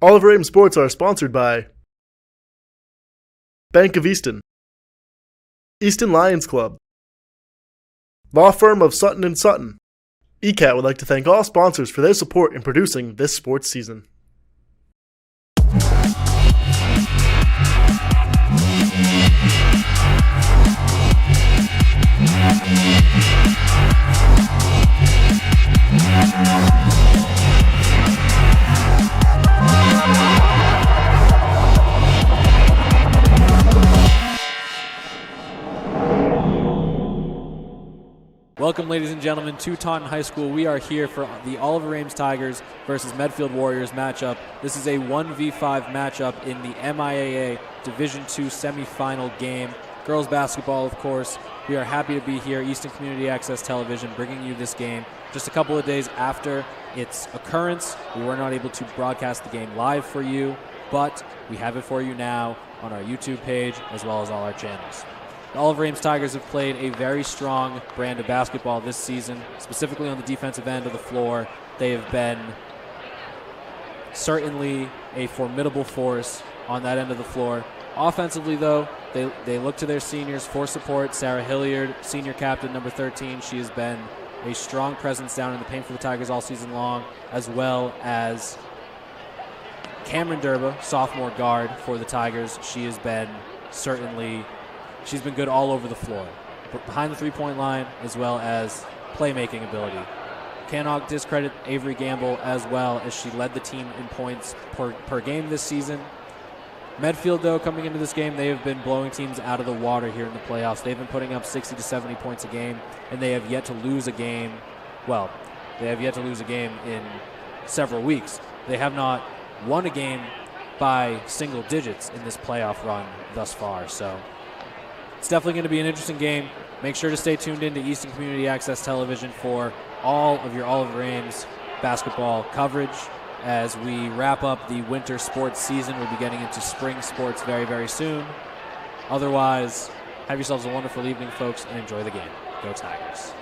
All of our AIM Sports are sponsored by Bank of Easton, Easton Lions Club, Law Firm of Sutton & Sutton. ECAT would like to thank all sponsors for their support in producing this sports season. Welcome, ladies and gentlemen, to Taunton High School. We are here for the Oliver Ames Tigers versus Medfield Warriors matchup. This is a 1v5 matchup in the MIAA Division II semifinal game. Girls basketball, of course. We are happy to be here, Easton Community Access Television, bringing you this game just a couple of days after its occurrence. We were not able to broadcast the game live for you, but we have it for you now on our YouTube page as well as all our channels. The Oliver Ames Tigers have played a very strong brand of basketball this season, specifically on the defensive end of the floor. They have been certainly a formidable force on that end of the floor. Offensively, though, they look to their seniors for support. Sarah Hilliard, senior captain, number 13, she has been a strong presence down in the paint for the Tigers all season long, as well as Cameron Durba, sophomore guard for the Tigers. She's been good all over the floor, behind the three-point line as well as playmaking ability. Cannot discredit Avery Gamble as well, as she led the team in points per game this season. Medfield, though, coming into this game, they have been blowing teams out of the water here in the playoffs. They've been putting up 60 to 70 points a game, and they have yet to lose a game. Well, they have yet to lose a game in several weeks. They have not won a game by single digits in this playoff run thus far, so it's definitely going to be an interesting game. Make sure to stay tuned in to Easton Community Access Television for all of your Oliver Ames basketball coverage. As we wrap up the winter sports season, we'll be getting into spring sports very, very soon. Otherwise, have yourselves a wonderful evening, folks, and enjoy the game. Go Tigers.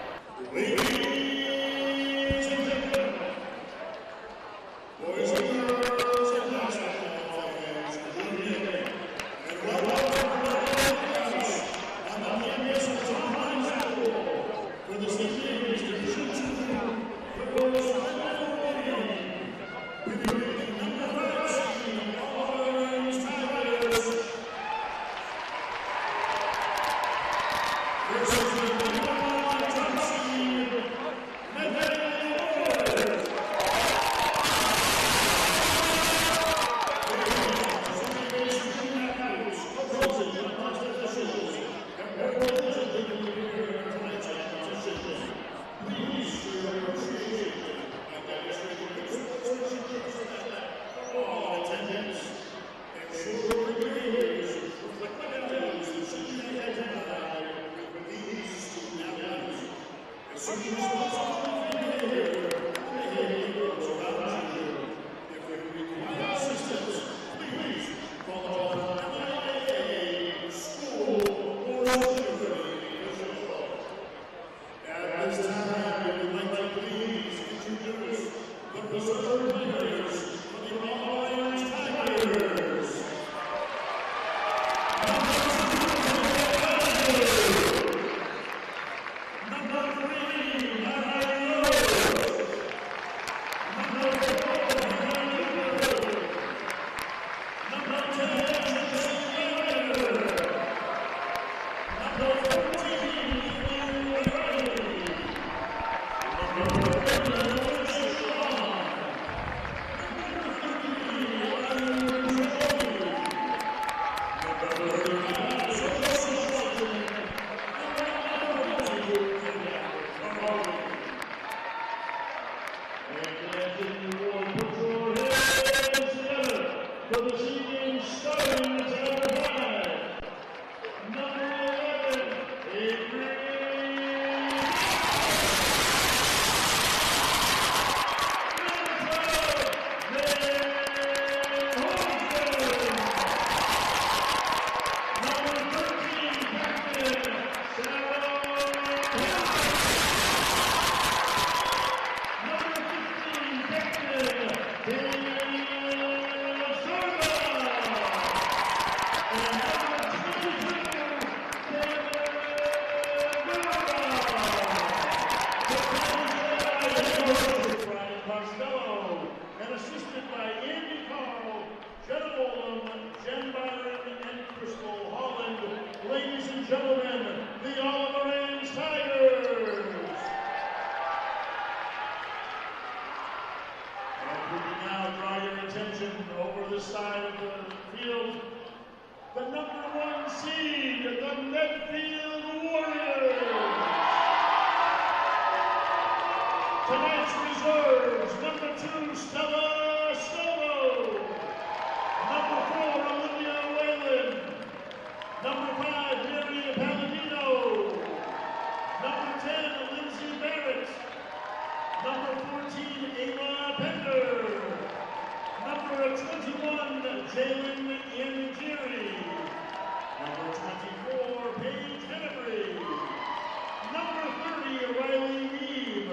can now draw your attention over this side of the field. The number 1 seed, the Medfield Warriors. Tonight's reserves, number 2, Stella Stovo. Number 4, Olivia Whalen. Number 5, Mary Palladino. Number 10, Lindsay Barrett. Number 14, Ava Pender. Number 21, Jalen Injiri. Number 24, Paige Hennebury. Number 30, Riley Reeve.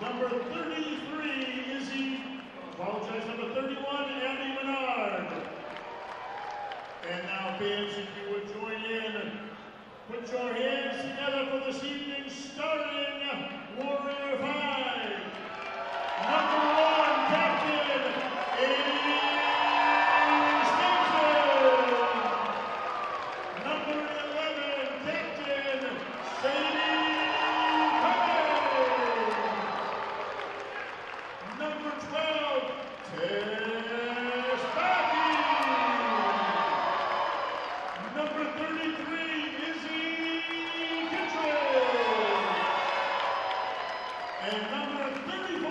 Number 33, number 31, Abby Menard. And now, fans, if you would join in, put your hands together for this evening's starting Warrior 5. Number 1, Captain Amy Stanton. Number 11, Captain Sadie Cummings. Number 12, Tess Backey. Number 33, Izzy Kittredge. And number 34,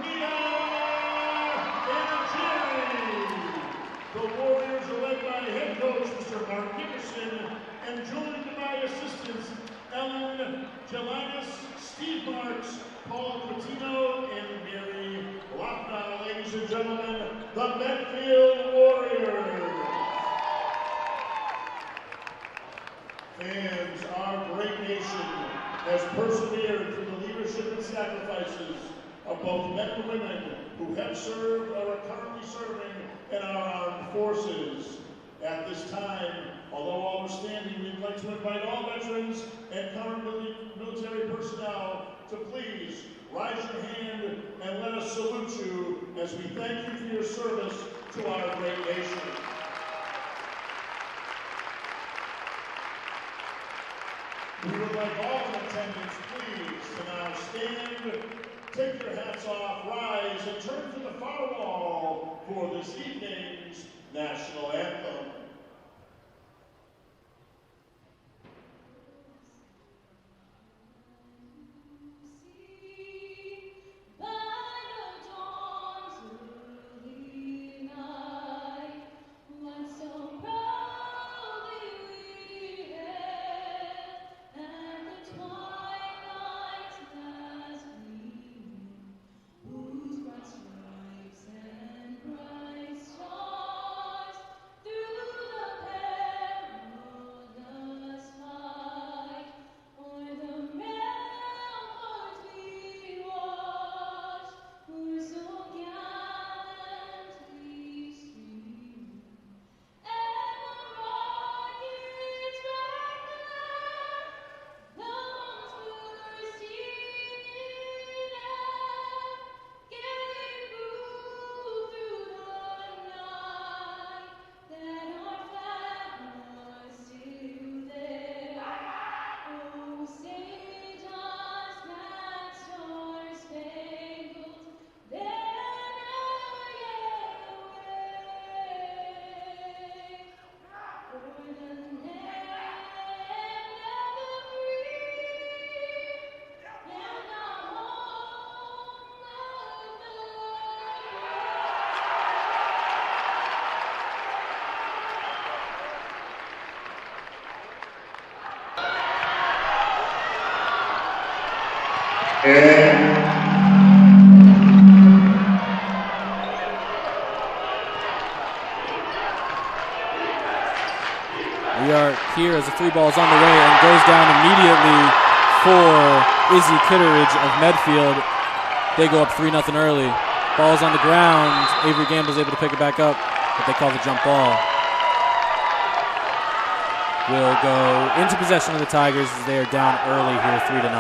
Mia Anachiri. The Warriors are led by head coach Mr. Mark Nickerson and joined by assistants Ellen Gelinas, Steve Marks, Paul Patino, and Mary Lochner. Ladies and gentlemen, the Medfield Warriors. Fans, our great nation has persevered through the leadership and sacrifices of both men and women who have served or are currently serving in our armed forces. At this time, although all are standing, we'd like to invite all veterans and current military personnel to please raise your hand and let us salute you as we thank you for your service to our great nation. We would like all in attendance, please, to now stand, take your hats off, rise, and turn to the far wall for this evening's national anthem. We are here as the free ball is on the way and goes down immediately for Izzy Kitteridge of Medfield. They go up 3-0 early. Ball's on the ground. Avery Gamble's able to pick it back up, but they call the jump ball. Will go into possession of the Tigers as they are down early here, 3-0.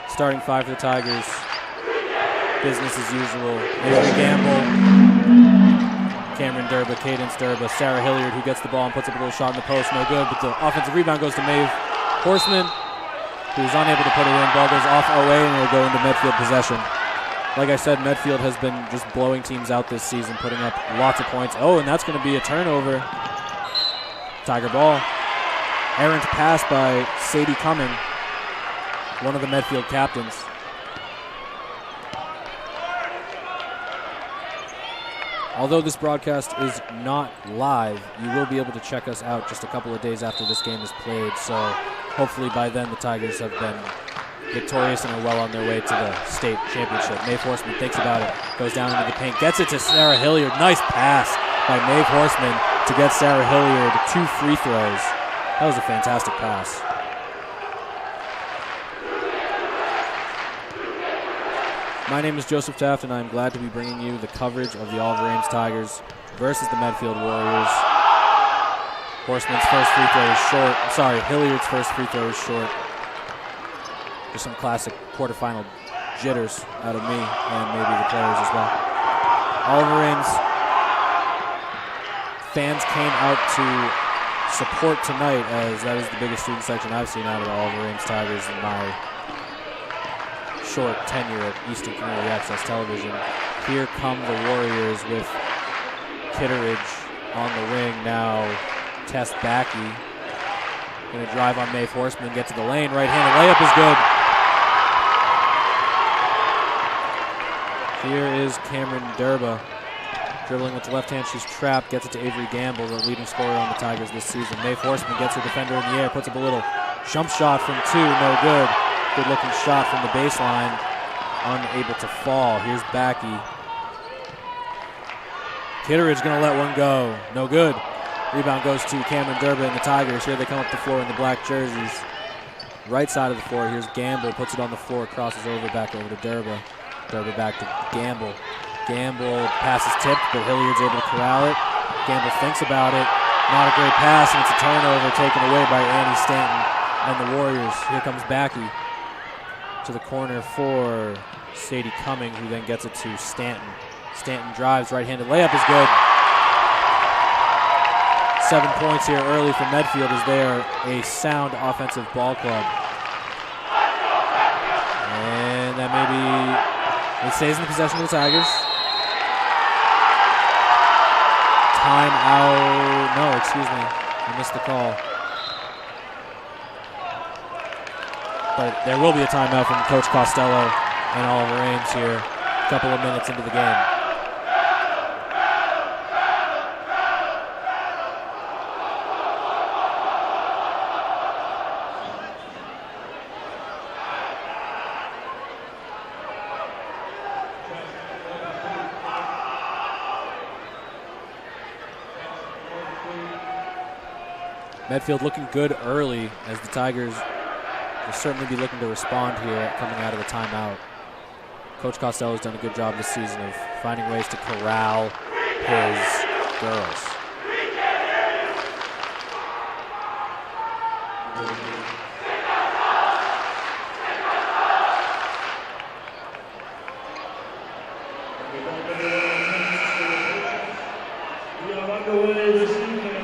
Starting 5 for the Tigers. Business as usual. Avery Gamble, Cameron Durba, Cadence Durba, Sarah Hilliard, who gets the ball and puts up a little shot in the post, no good, but the offensive rebound goes to Maeve Horseman. who's unable to put it in. Ball goes off away, and it'll go into Medfield possession. Like I said, Medfield has been just blowing teams out this season, putting up lots of points. Oh, and that's going to be a turnover. Tiger ball. Errant pass by Sadie Cumming, one of the Medfield captains. Although this broadcast is not live, you will be able to check us out just a couple of days after this game is played. So hopefully by then the Tigers have been victorious and are well on their way to the state championship. Maeve Horseman thinks about it, goes down into the paint, gets it to Sarah Hilliard. Nice pass by Maeve Horseman to get Sarah Hilliard 2 free throws. That was a fantastic pass. My name is Joseph Taft, and I'm glad to be bringing you the coverage of the Oliver Ames Tigers versus the Medfield Warriors. Horseman's first free throw is short. Hilliard's first free throw is short. There's some classic quarterfinal jitters out of me and maybe the players as well. Oliver Ames fans came out to support tonight, as that is the biggest student section I've seen out of the Oliver Ames Tigers in my short tenure at Easton Community Access Television. Here come the Warriors with Kitteridge on the wing now. Tess Backey going to drive on Maeve Horseman, get to the lane, right-handed layup is good. Here is Cameron Durba dribbling with the left hand. She's trapped, gets it to Avery Gamble, the leading scorer on the Tigers this season. Maeve Horseman gets her defender in the air, puts up a little jump shot from 2, no good. Good looking shot from the baseline, unable to fall. Here's Backey. Kitteridge gonna let one go, no good. Rebound goes to Cameron Durba and the Tigers. Here they come up the floor in the black jerseys. Right side of the floor, here's Gamble, puts it on the floor, crosses over, back over to Durba. Durba back to Gamble. Gamble passes tipped, but Hilliard's able to corral it. Gamble thinks about it. Not a great pass, and it's a turnover taken away by Annie Stanton and the Warriors. Here comes Backey to the corner for Sadie Cumming, who then gets it to Stanton. Stanton drives, right-handed layup is good. 7 points here early for Medfield, as they are a sound offensive ball club. And that maybe it stays in the possession of the Tigers. Timeout. No, excuse me. I missed the call. But there will be a timeout from Coach Costello and Oliver Ames here, a couple of minutes into the game. Medfield looking good early, as the Tigers will certainly be looking to respond here coming out of the timeout. Coach Costello has done a good job this season of finding ways to corral his girls. We are underway this evening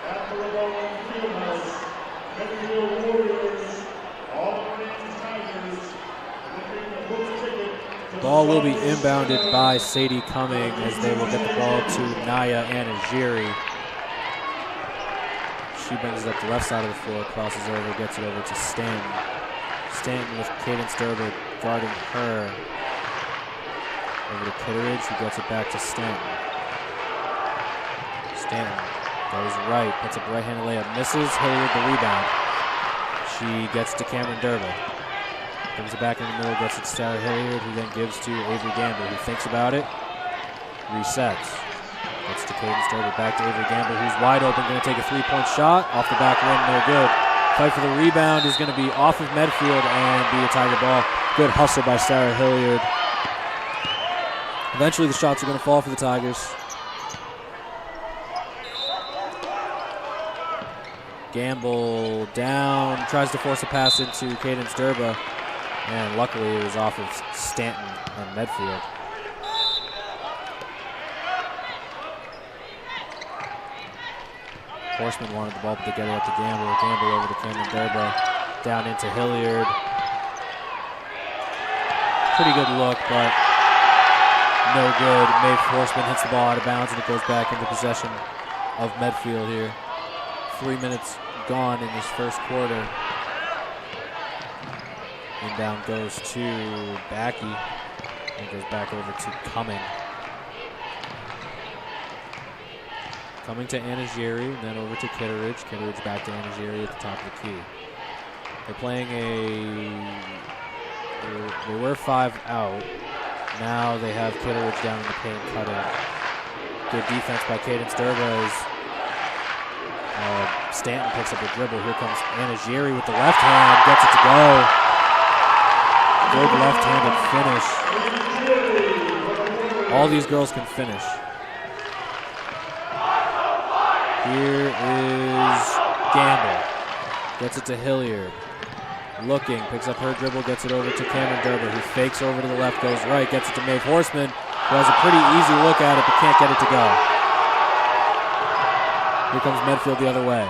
at the Rebellion Fieldhouse. Medfield Warriors, Oliver Ames Tigers, looking to book a ticket. Ball will be inbounded by Sadie Cumming, as they will get the ball to Naya Anagiri. She brings it up the left side of the floor, crosses over, gets it over to Stanton. Stanton with Cadence Durba guarding her. Over to Kitteridge, who gets it back to Stanton. Stanton goes right, puts up a right-handed layup, misses. Hilliard the rebound. She gets to Cameron Durba. Brings it back in the middle, gets it to Sarah Hilliard, who then gives to Avery Gamble, who thinks about it, resets. Gets to Cadence Durba, back to Avery Gamble, who's wide open, going to take a three-point shot. Off the back rim, no good. Fight for the rebound is going to be off of Medfield and be a Tiger ball. Good hustle by Sarah Hilliard. Eventually the shots are going to fall for the Tigers. Gamble down, tries to force a pass into Cadence Durba, and luckily it was off of Stanton and Medfield. Horseman wanted the ball to get it up to Gamble. Gamble over to Cameron Durba. Down into Hilliard. Pretty good look, but no good. Mae Forsman hits the ball out of bounds, and it goes back into possession of Medfield here. 3 minutes gone in this first quarter. Inbound goes to Backey, and goes back over to Cumming. Cumming to Anagiri, and then over to Kitteridge. Kitteridge back to Anagiri at the top of the key. They're playing they were 5 out. Now they have Kitteridge down in the paint cutting. Good defense by Cadence Durba as Stanton picks up a dribble. Here comes Anagiri with the left hand, gets it to go. Good left-handed finish. All these girls can finish. Here is Gamble. Gets it to Hilliard. Looking, picks up her dribble, gets it over to Cameron Durba, who fakes over to the left, goes right, gets it to Mae Forsman, who has a pretty easy look at it, but can't get it to go. Here comes Medfield the other way.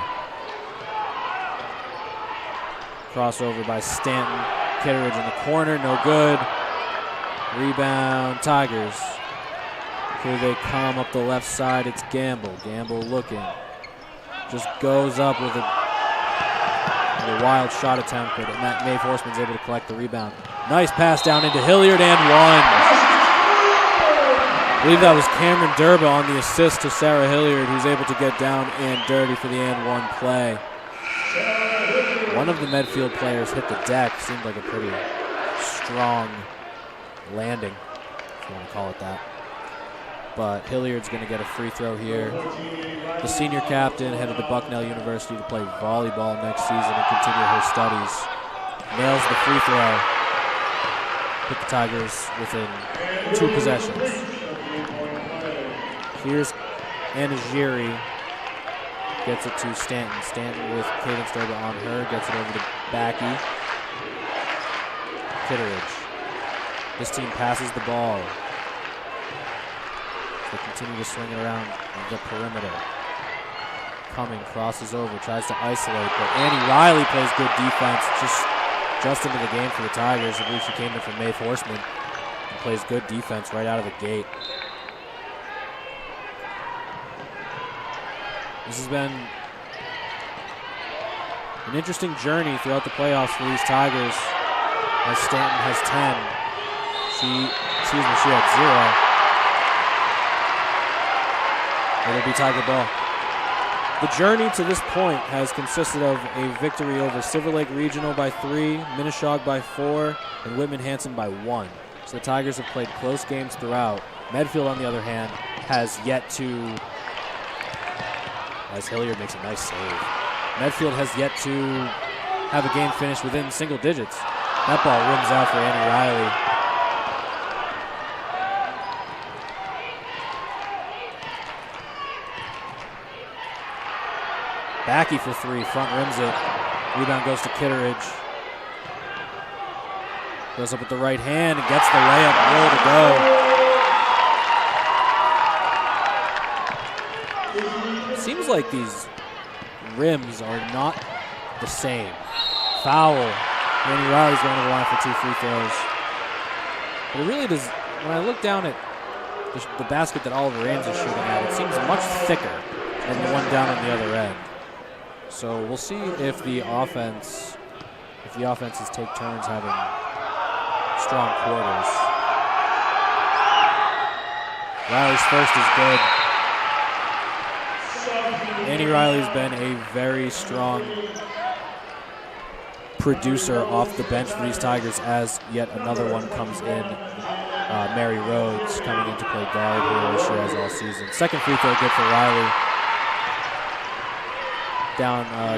Crossover by Stanton. Kitteridge in the corner, no good. Rebound, Tigers. Here they come up the left side, it's Gamble. Gamble looking. Just goes up with a wild shot attempt, but Mae Forsman's able to collect the rebound. Nice pass down into Hilliard and one. I believe that was Cameron Durba on the assist to Sarah Hilliard, who's able to get down and dirty for the and one play. One of the Medfield players hit the deck. Seemed like a pretty strong landing, if you want to call it that. But Hilliard's going to get a free throw here. The senior captain headed to Bucknell University to play volleyball next season and continue her studies. Nails the free throw. Put the Tigers within 2 possessions. Here's Anagiri. Gets it to Stanton. Stanton with Cadence Durba on her. Gets it over to Backey. Kitteridge. This team passes the ball. They continue to swing it around the perimeter. Cumming crosses over, tries to isolate, but Annie Riley plays good defense just into the game for the Tigers. I believe she came in from Mae Forsman and plays good defense right out of the gate. This has been an interesting journey throughout the playoffs for these Tigers, as Stanton has 10. She had 0. It'll be Tiger ball. The journey to this point has consisted of a victory over Silver Lake Regional by 3, Minneshaug by 4, and Whitman-Hanson by 1. So the Tigers have played close games throughout. Medfield, on the other hand, has yet to, as Hilliard makes a nice save, Medfield has yet to have a game finished within single digits. That ball rims out for Annie Riley. Backey for 3, front rims it. Rebound goes to Kitteridge. Goes up with the right hand and gets the layup, roll to go. It seems like these rims are not the same. Foul. Annie Riley's going to the line for 2 free throws. But it really does, when I look down at the basket that Oliver Ames is shooting at, it seems much thicker than the one down on the other end. So we'll see if the offenses take turns having strong quarters. Riley's first is good. Annie Riley's been a very strong producer off the bench for these Tigers, as yet another one comes in. Mary Rhodes coming in to play guard here, as she has all season. Second free throw good for Riley.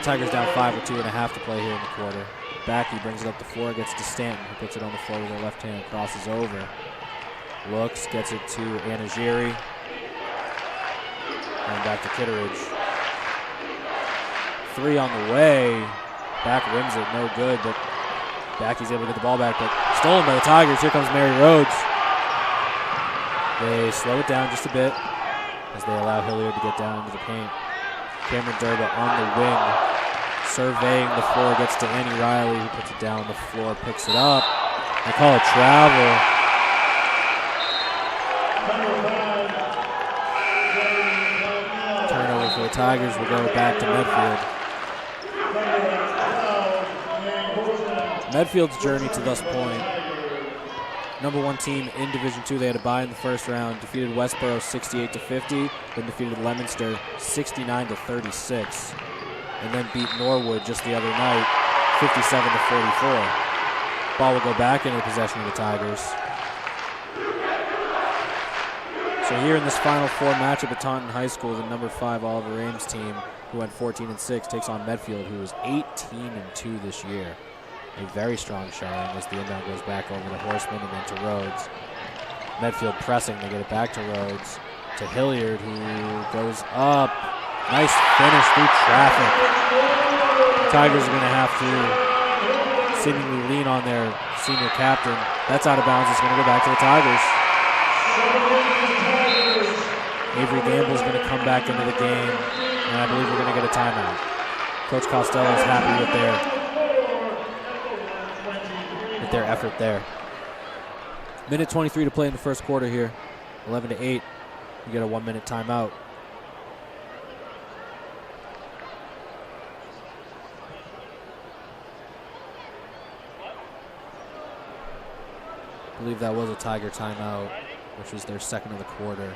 Tigers down 5 with 2.5 to play here in the quarter. Backey brings it up the floor, gets to Stanton, who puts it on the floor with her left hand, crosses over. Looks, gets it to Anagiri. And back to Kitteridge. 3 on the way. Back rims it, no good, but Backey's able to get the ball back, but stolen by the Tigers. Here comes Mary Rhodes. They slow it down just a bit as they allow Hilliard to get down into the paint. Cameron Durba on the wing, surveying the floor, gets to Annie Riley, who puts it down on the floor, picks it up. They call it travel. Turnover for the Tigers. Will go back to Medfield. Medfield's journey to this point. #1 team in Division II. They had a bye in the first round. Defeated Westboro 68-50. Then defeated Leominster 69-36. And then beat Norwood just the other night 57-44. Ball will go back into the possession of the Tigers. So here in this Final Four matchup at Taunton High School, the #5 Oliver Ames team, who went 14-6, takes on Medfield, who is 18-2 this year. A very strong showing as the inbound goes back over to Horseman and then to Rhodes. Medfield pressing, they get it back to Rhodes. To Hilliard, who goes up. Nice finish through traffic. The Tigers are going to have to seemingly lean on their senior captain. That's out of bounds. It's going to go back to the Tigers. Avery Gamble's going to come back into the game, and I believe we're going to get a timeout. Coach Costello is happy with their effort there. Minute 23 to play in the first quarter here. 11-8. You get a 1-minute timeout. I believe that was a Tiger timeout, which was their second of the quarter.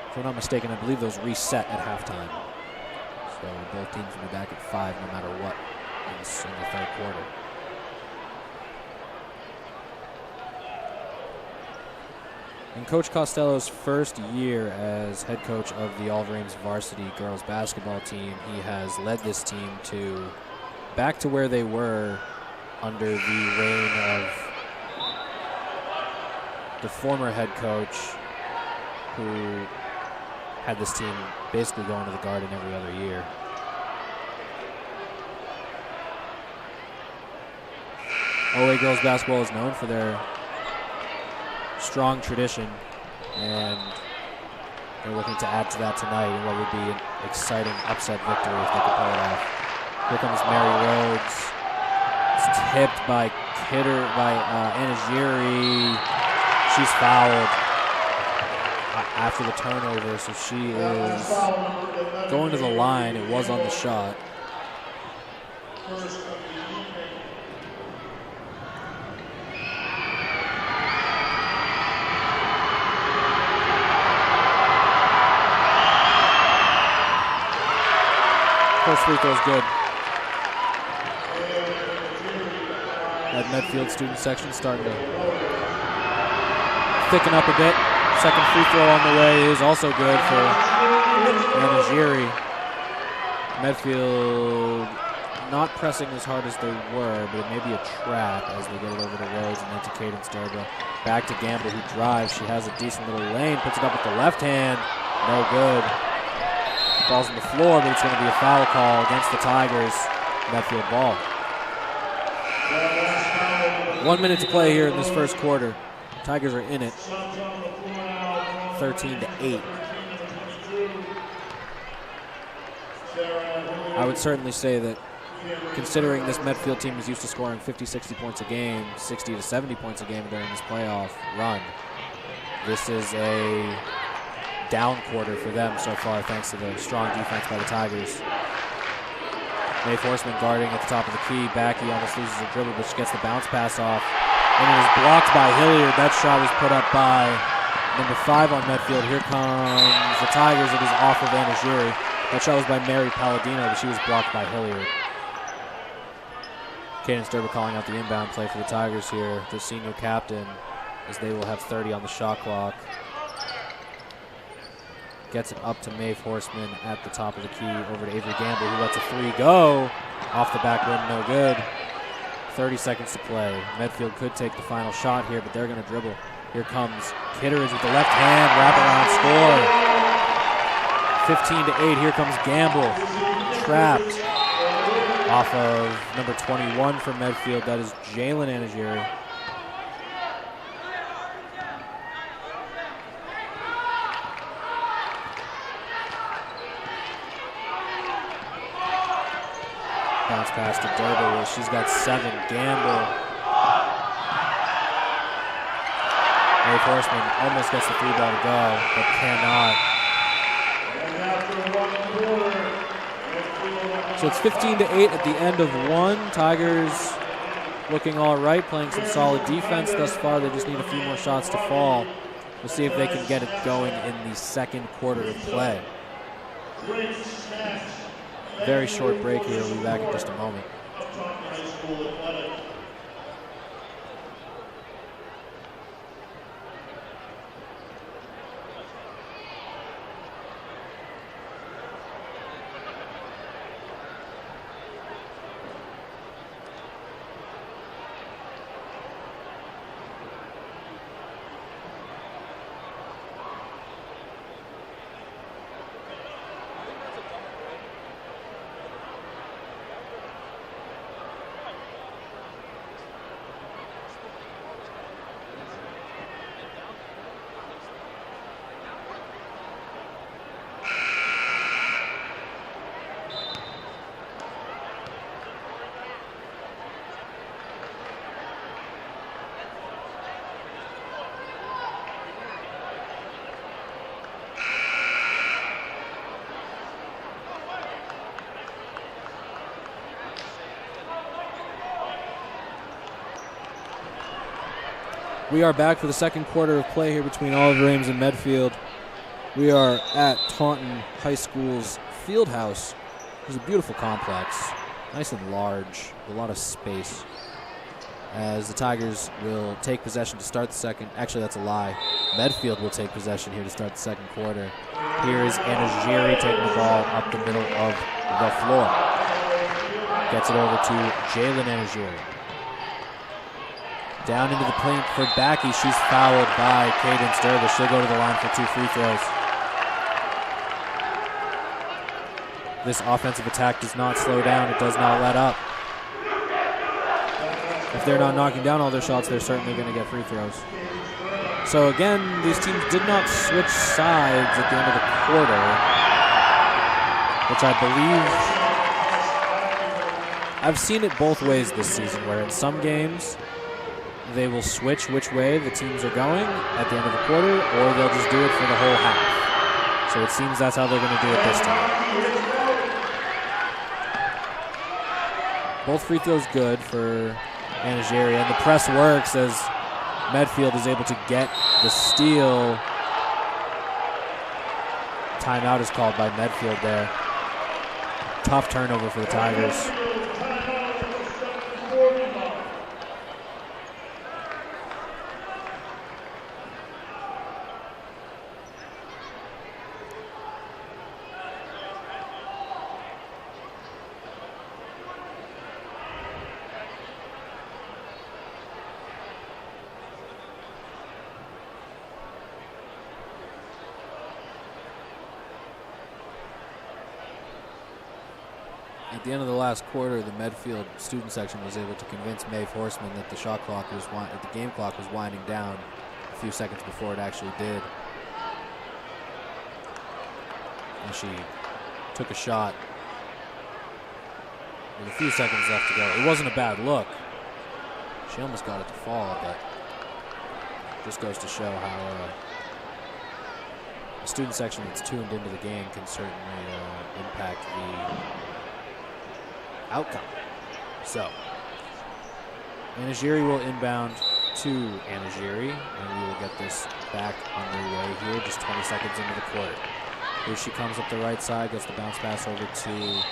If I'm not mistaken, I believe those reset at halftime. So both teams will be back at 5 no matter what in the third quarter. In Coach Costello's first year as head coach of the Oliver Ames varsity girls basketball team, he has led this team to back to where they were under the reign of the former head coach who had this team basically going to the Garden every other year. OA girls basketball is known for their strong tradition, and they're looking to add to that tonight in what would be an exciting upset victory if they could pull it off. Here comes Mary Rhodes. It's tipped by Anagiri. She's fouled after the turnover, so she is going to the line. It was on the shot. First free throw's good. That Medfield student section starting to thicken up a bit. Second free throw on the way is also good for Anagiri. Medfield not pressing as hard as they were, but it may be a trap as they get it over to Rhodes and then to Cadence Durba. Back to Gamble, who drives. She has a decent little lane, puts it up with the left hand. No good. Ball's on the floor, but it's going to be a foul call against the Tigers. Medfield ball. 1 minute to play here in this first quarter. Tigers are in it. 13-8. I would certainly say that considering this Medfield team is used to scoring 50-60 points a game, 60 to 70 points a game during this playoff run, this is a down quarter for them so far, thanks to the strong defense by the Tigers. Maeve Horseman guarding at the top of the key. Backey almost loses a dribble, but she gets the bounce pass off. And it was blocked by Hilliard. That shot was put up by #5 on Medfield. Here comes the Tigers. It is off of Anagiri. That shot was by Mary Palladino, but she was blocked by Hilliard. Cadence Durba calling out the inbound play for the Tigers here, the senior captain, as they will have 30 on the shot clock. Gets it up to Maeve Horseman at the top of the key, over to Avery Gamble, who lets a three go. Off the back rim, no good. 30 seconds to play. Medfield could take the final shot here, but they're going to dribble. Here comes Kitteridge with the left hand, wraparound score. 15-8, here comes Gamble. Trapped. Off of number 21 for Medfield, that is Jalen Anagiri. bounce pass to Derber. She's got 7. Gamble. Maeve Horseman almost gets the 3-ball to go, but cannot. So it's 15-8 at the end of 1. Tigers looking all right, playing some solid defense thus far. They just need a few more shots to fall. We'll see if they can get it going in the second quarter of play. Very short break here. We'll be back in just a moment. We are back for the second quarter of play here between Oliver Ames and Medfield. We are at Taunton High School's field house. It's a beautiful complex, nice and large, a lot of space. As the Tigers will take possession to start the second. Actually, that's a lie. Medfield will take possession here to start the second quarter. Here is Anna Giri taking the ball up the middle of the floor. Gets it over to Jalen Anagiri. Down into the paint for Backey. She's fouled by Cadence Dervish. She'll go to the line for 2 free throws. This offensive attack does not slow down. It does not let up. If they're not knocking down all their shots, they're certainly going to get free throws. So again, these teams did not switch sides at the end of the quarter, which I believe I've seen it both ways this season, where in some games they will switch which way the teams are going at the end of the quarter, or they'll just do it for the whole half. So it seems that's how they're going to do it this time. Both free throws good for Anagiri, and the press works as Medfield is able to get the steal. Timeout is called by Medfield there. Tough turnover for the Tigers. At the end of the last quarter, the Medfield student section was able to convince Maeve Horseman that the game clock was winding down a few seconds before it actually did. And she took a shot with a few seconds left to go. It wasn't a bad look. She almost got it to fall, but just goes to show how a student section that's tuned into the game can certainly impact the outcome. So, Anagiri will inbound to Anagiri, and we will get this back underway here, just 20 seconds into the quarter. Here she comes up the right side, gets the bounce pass over to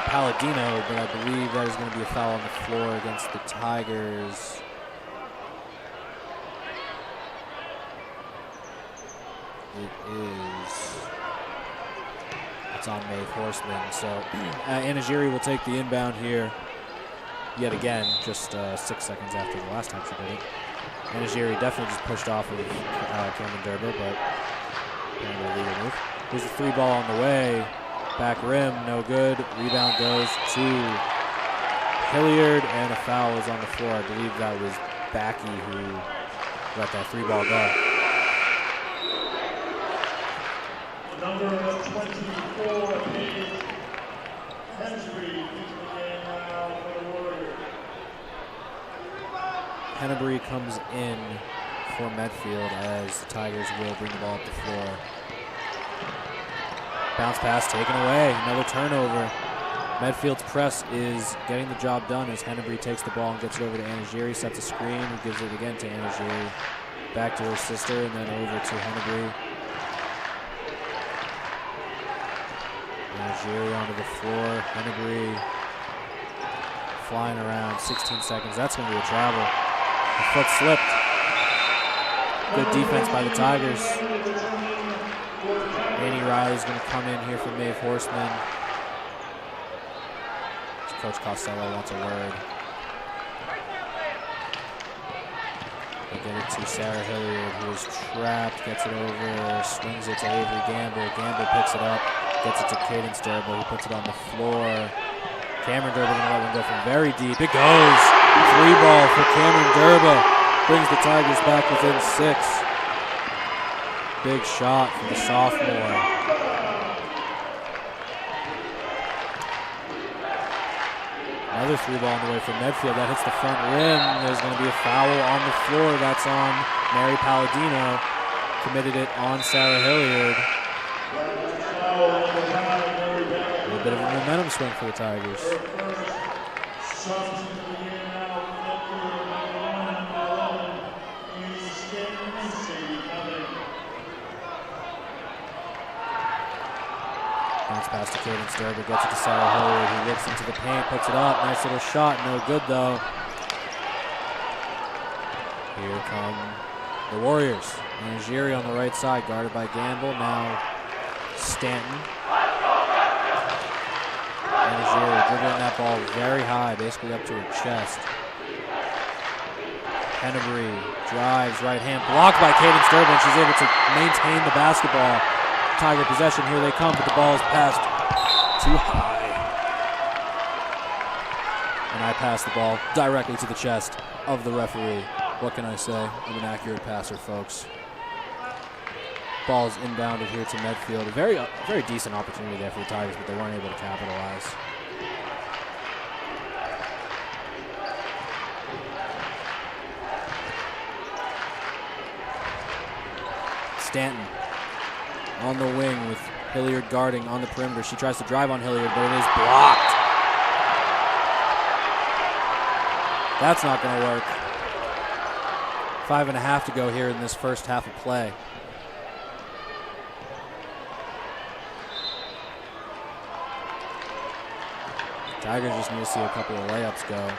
Palladino, but I believe that is going to be a foul on the floor against the Tigers. It is. It's on Maeve Horseman. So Anagiri will take the inbound here yet again, just 6 seconds after the last time she did it. Anagiri definitely just pushed off of Cameron Derber, but legal move. Here's a 3-ball on the way. Back rim, no good. Rebound goes to Hilliard, and a foul is on the floor. I believe that was Backey who let that 3-ball go. Number 24, Hennebury comes in for Medfield as the Tigers will bring the ball up the floor. Bounce pass taken away, another turnover. Medfield's press is getting the job done as Hennebury takes the ball and gets it over to Anagiri, sets a screen, and gives it again to Anagiri. Back to her sister, and then over to Hennebury. Anagiri onto the floor. Hennebury flying around, 16 seconds. That's going to be a travel. The foot slipped. Good defense by the Tigers. Annie Riley's going to come in here for Maeve Horseman. Coach Costello wants a word. They get it to Sarah Hilliard, who is trapped, gets it over, swings it to Avery Gamble. Gamble picks it up, gets it to Cadence Durba, who puts it on the floor. Cameron Durba going to let one go from very deep. It goes. 3-ball for Cameron Durba. Brings the Tigers back within 6. Big shot from the sophomore. Another 3-ball on the way from Medfield. That hits the front rim. There's going to be a foul on the floor. That's on Mary Palladino. Committed it on Sarah Hilliard. A little bit of a momentum swing for the Tigers. Bounce pass to Cadence Durba, gets it to Sarah Hilliard, who looks into the paint, puts it up. Nice little shot, no good though. Here come the Warriors. Anagiri on the right side, guarded by Gamble. Now Stanton. Anagiri dribbling that ball very high, basically up to her chest. Hennebury drives, right hand, blocked by Cadence Durba, and she's able to maintain the basketball. Tiger possession, here they come, but the ball is passed too high. And I pass the ball directly to the chest of the referee. What can I say? I'm an accurate passer, folks. Ball is inbounded here to Medfield. A very decent opportunity there for the Tigers, but they weren't able to capitalize. Stanton on the wing with Hilliard guarding on the perimeter. She tries to drive on Hilliard, but it is blocked. That's not going to work. 5.5 to go here in this first half of play. Tigers just need to see a couple of layups go.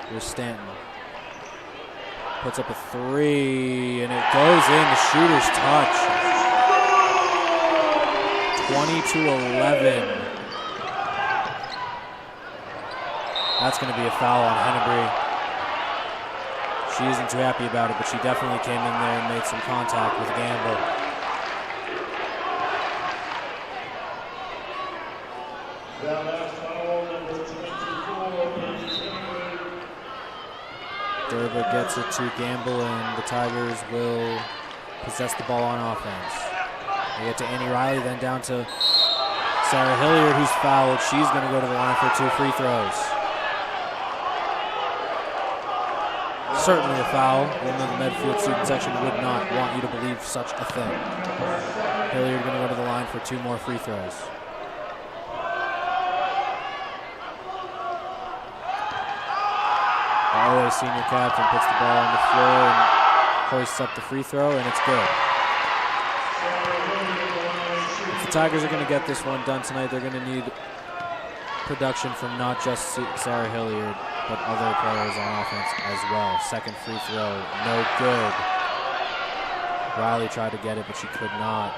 Here's Stanton. Puts up a 3, and it goes in. The shooter's touch. 20-11. That's going to be a foul on Hennebury. She isn't too happy about it, but she definitely came in there and made some contact with Gamble. Durba gets it to Gamble, and the Tigers will possess the ball on offense. They get to Annie Riley, then down to Sarah Hilliard, who's fouled. She's going to go to the line for 2 free throws. Certainly a foul. One of the Medfield student section would not want you to believe such a thing. Hilliard going to go to the line for 2 more free throws. The OA senior captain puts the ball on the floor and hoists up the free throw, and it's good. If the Tigers are going to get this one done tonight, they're going to need production from not just Sarah Hilliard, but other players on offense as well. Second free throw, no good. Riley tried to get it, but she could not.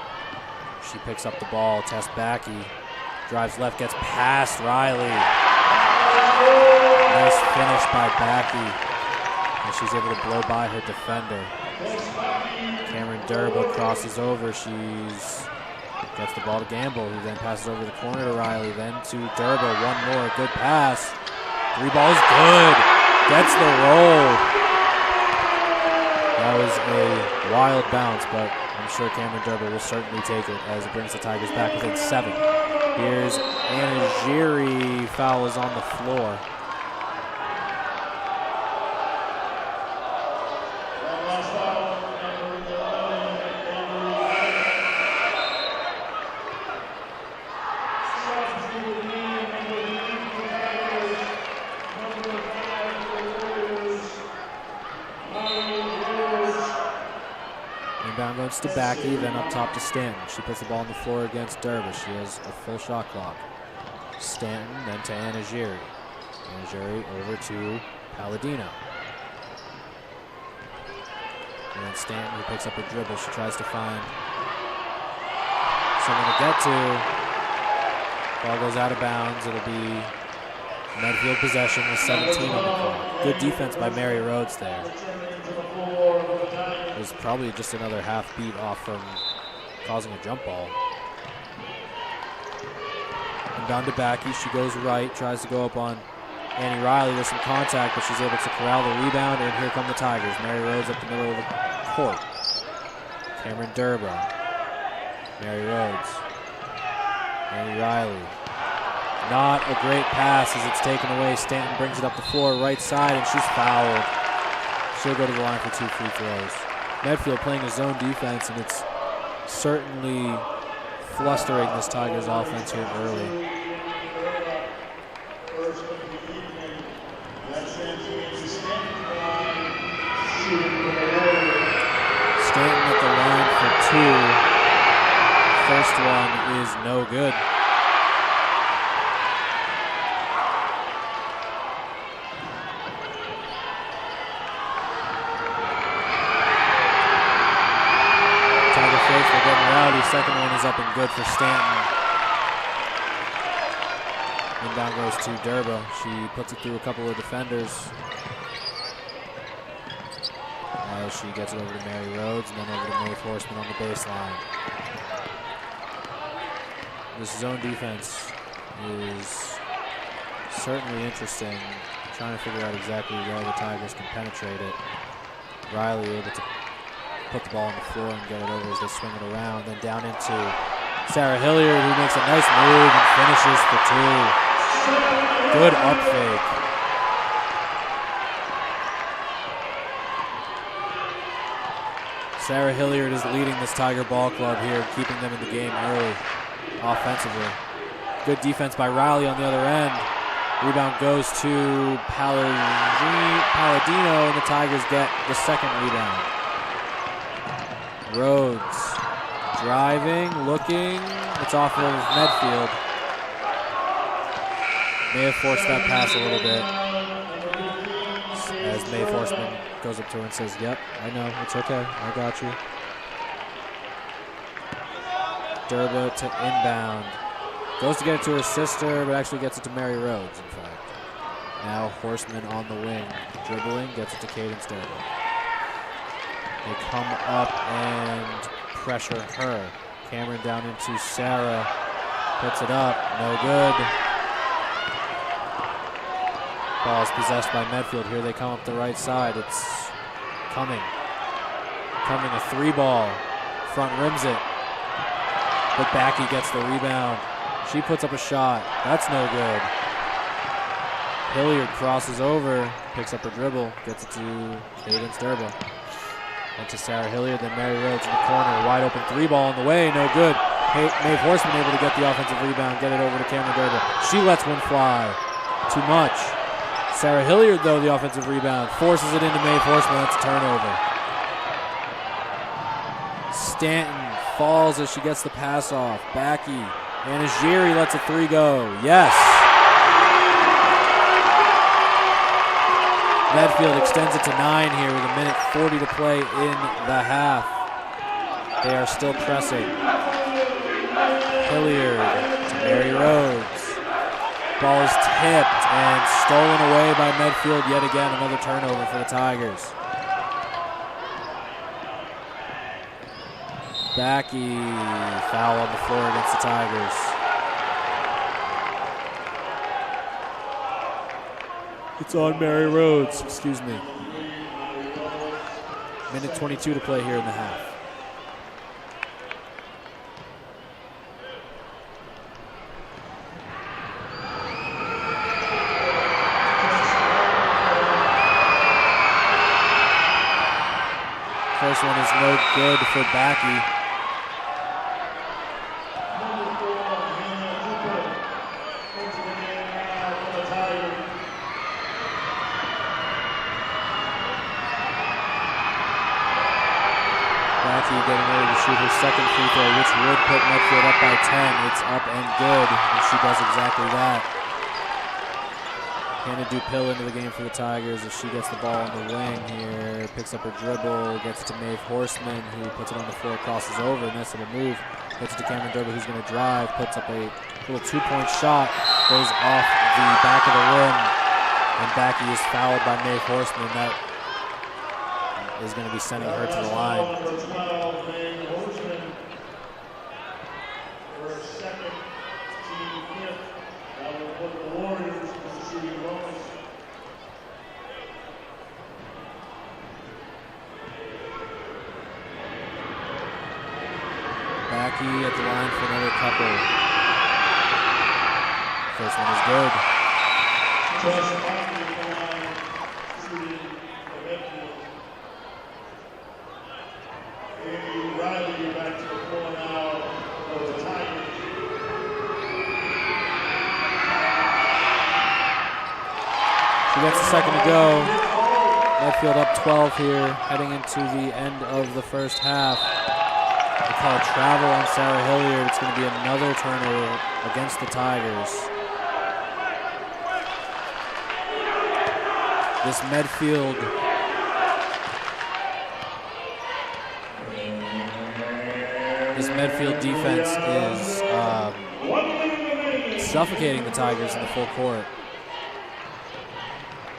She picks up the ball. Tess Backey drives left, gets past Riley. Nice finish by Backey. And she's able to blow by her defender. Cameron Durba crosses over. She's gets the ball to Gamble, who then passes over the corner to Riley, then to Durba. One more, good pass. 3 balls, good. Gets the roll. That was a wild bounce, but I'm sure Cameron Durba will certainly take it as it brings the Tigers back within 7. Here's Anagiri. Foul is on the floor. Inbound goes to Backy, then up top to Stanton. She puts the ball on the floor against Dervish. She has a full shot clock. Stanton, then to Anagiri. Anagiri over to Palladino. And then Stanton, who picks up a dribble. She tries to find someone to get to. Ball goes out of bounds. It'll be Medfield possession with 17 on the clock. Good defense by Mary Rhodes there. It was probably just another half beat off from causing a jump ball. And down to Backy. She goes right, tries to go up on Annie Riley. There's some contact, but she's able to corral the rebound, and here come the Tigers. Mary Rhodes up the middle of the court. Cameron Durba. Mary Rhodes. Annie Riley. Not a great pass as it's taken away. Stanton brings it up the floor, right side, and she's fouled. She'll go to the line for 2 free throws. Medfield playing a zone defense, and it's certainly flustering this Tigers offense here early. Stanton at the line for 2. First one is no good. Faithful getting rowdy. Second one is up and good for Stanton. And down goes to Durba. She puts it through a couple of defenders. As she gets it over to Mary Rhodes and then over to Mae Forsman on the baseline. This zone defense is certainly interesting. Trying to figure out exactly where the Tigers can penetrate it. Riley able to put the ball on the floor and get it over as they swing it around. Then down into Sarah Hilliard, who makes a nice move and finishes for 2. Good up fake. Sarah Hilliard is leading this Tiger ball club here, keeping them in the game early offensively. Good defense by Riley on the other end. Rebound goes to Palladino, and the Tigers get the second rebound. Rhodes driving, looking. It's off of Medfield. May have forced that pass a little bit. As Mae Forsman goes up to her and says, "Yep, I know, it's okay, I got you." Durba to inbound. Goes to get it to her sister, but actually gets it to Mary Rhodes, in fact. Now Horseman on the wing. Dribbling, gets it to Cadence Durba. They come up and pressure her. Cameron down into Sarah. Puts it up. No good. Ball is possessed by Medfield. Here they come up the right side. It's coming. Coming a 3-ball. Front rims it. But Backy gets the rebound. She puts up a shot. That's no good. Hilliard crosses over. Picks up her dribble. Gets it to Cadence Durba. And to Sarah Hilliard, then Mary Rhodes in the corner. Wide open 3-ball on the way, no good. Mae Forsman able to get the offensive rebound, get it over to Cameron Durba. She lets one fly. Too much. Sarah Hilliard, though, the offensive rebound, forces it into Mae Forsman. That's a turnover. Stanton falls as she gets the pass off. Backy. Anagiri lets a 3 go. Yes. Medfield extends it to 9 here with 1:40 to play in the half. They are still pressing. Hilliard to Mary Rhodes. Ball is tipped and stolen away by Medfield yet again. Another turnover for the Tigers. Backy, foul on the floor against the Tigers. It's on Mary Rhodes, excuse me. 1:22 to play here in the half. First one is no good for Backy. Backy getting ready to shoot her second free throw, which would put Medfield up by 10. It's up and good, and she does exactly that. Hannah Dupill into the game for the Tigers as she gets the ball on the wing here. Picks up her dribble, gets to Maeve Horseman, who puts it on the floor, crosses over. Nice little move. Gets it to Cameron Durba, who's going to drive. Puts up a little two-point shot. Goes off the back of the rim. And Backy is fouled by Maeve Horseman. That is going to be sending her to the line. Number 12, Maeve Horseman. Her second, team fifth. That will put the Warriors in the shooting bonus. Backy at the line for another couple. First one is good. Josh Backy at the line, shooting for Medfield. Amy Riley back to the floor now for the Tigers. She gets a second to go. Medfield up 12 here, heading into the end of the first half. They call travel on Sarah Hilliard. It's going to be another turnover against the Tigers. This Medfield defense is suffocating the Tigers in the full court.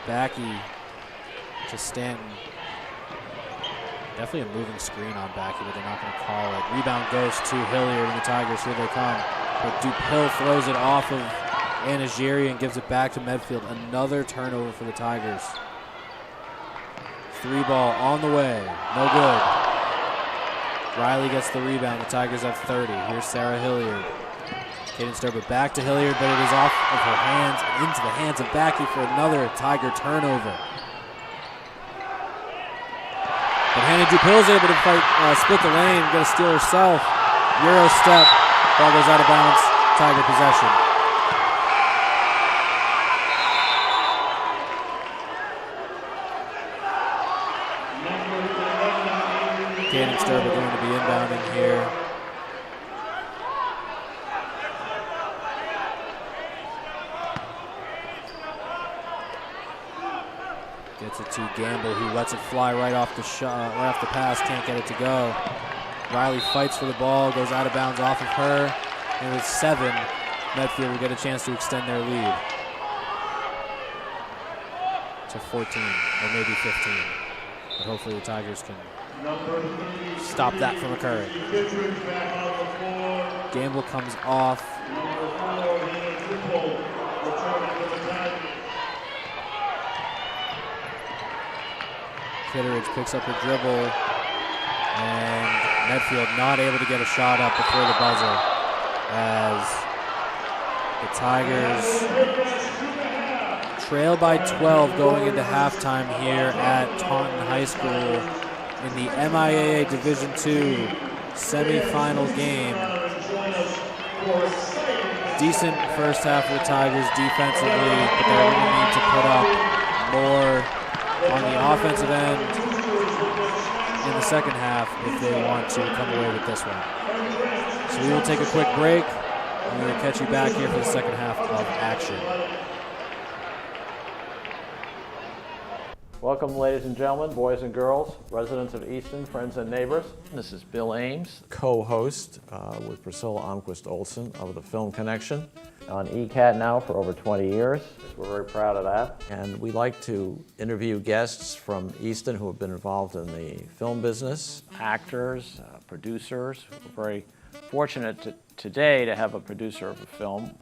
Backy to Stanton. Definitely a moving screen on Backy, but they're not going to call it. Rebound goes to Hilliard and the Tigers. Here they come. But Dupill throws it off of Anna Giri and gives it back to Medfield. Another turnover for the Tigers. Three ball on the way. No good. Riley gets the rebound. The Tigers have 30. Here's Sarah Hilliard. Kaden Sturber back to Hilliard, but it is off of her hands and into the hands of Backy for another Tiger turnover. But Hannah Dupill is able to split the lane, get a steal herself. Euro step, ball goes out of bounds, Tiger possession. Kaden Sturber going to be inbounding here. Gets it to Gamble, who lets it fly right off the shot, right off the pass, can't get it to go. Riley fights for the ball, goes out of bounds off of her, and with 7, Medfield will get a chance to extend their lead to 14, or maybe 15. But hopefully the Tigers can stop that from occurring. Gamble comes off. Kitteridge picks up her dribble, and Medfield not able to get a shot up before the buzzer as the Tigers trail by 12 going into halftime here at Taunton High School in the MIAA Division II semifinal game. Decent first half for the Tigers defensively, but they're going to need to put up more on the offensive end in the second half if they want to come away with this one. So we will take a quick break, and we're going to catch you back here for the second half of action. Welcome, ladies and gentlemen, boys and girls, residents of Easton, friends and neighbors. This is Bill Ames, co-host with Priscilla Almquist Olsen of the Film Connection. on ECAT now for over 20 years. We're very proud of that. And we like to interview guests from Easton who have been involved in the film business. Actors, producers. We're very fortunate today to have a producer of a film.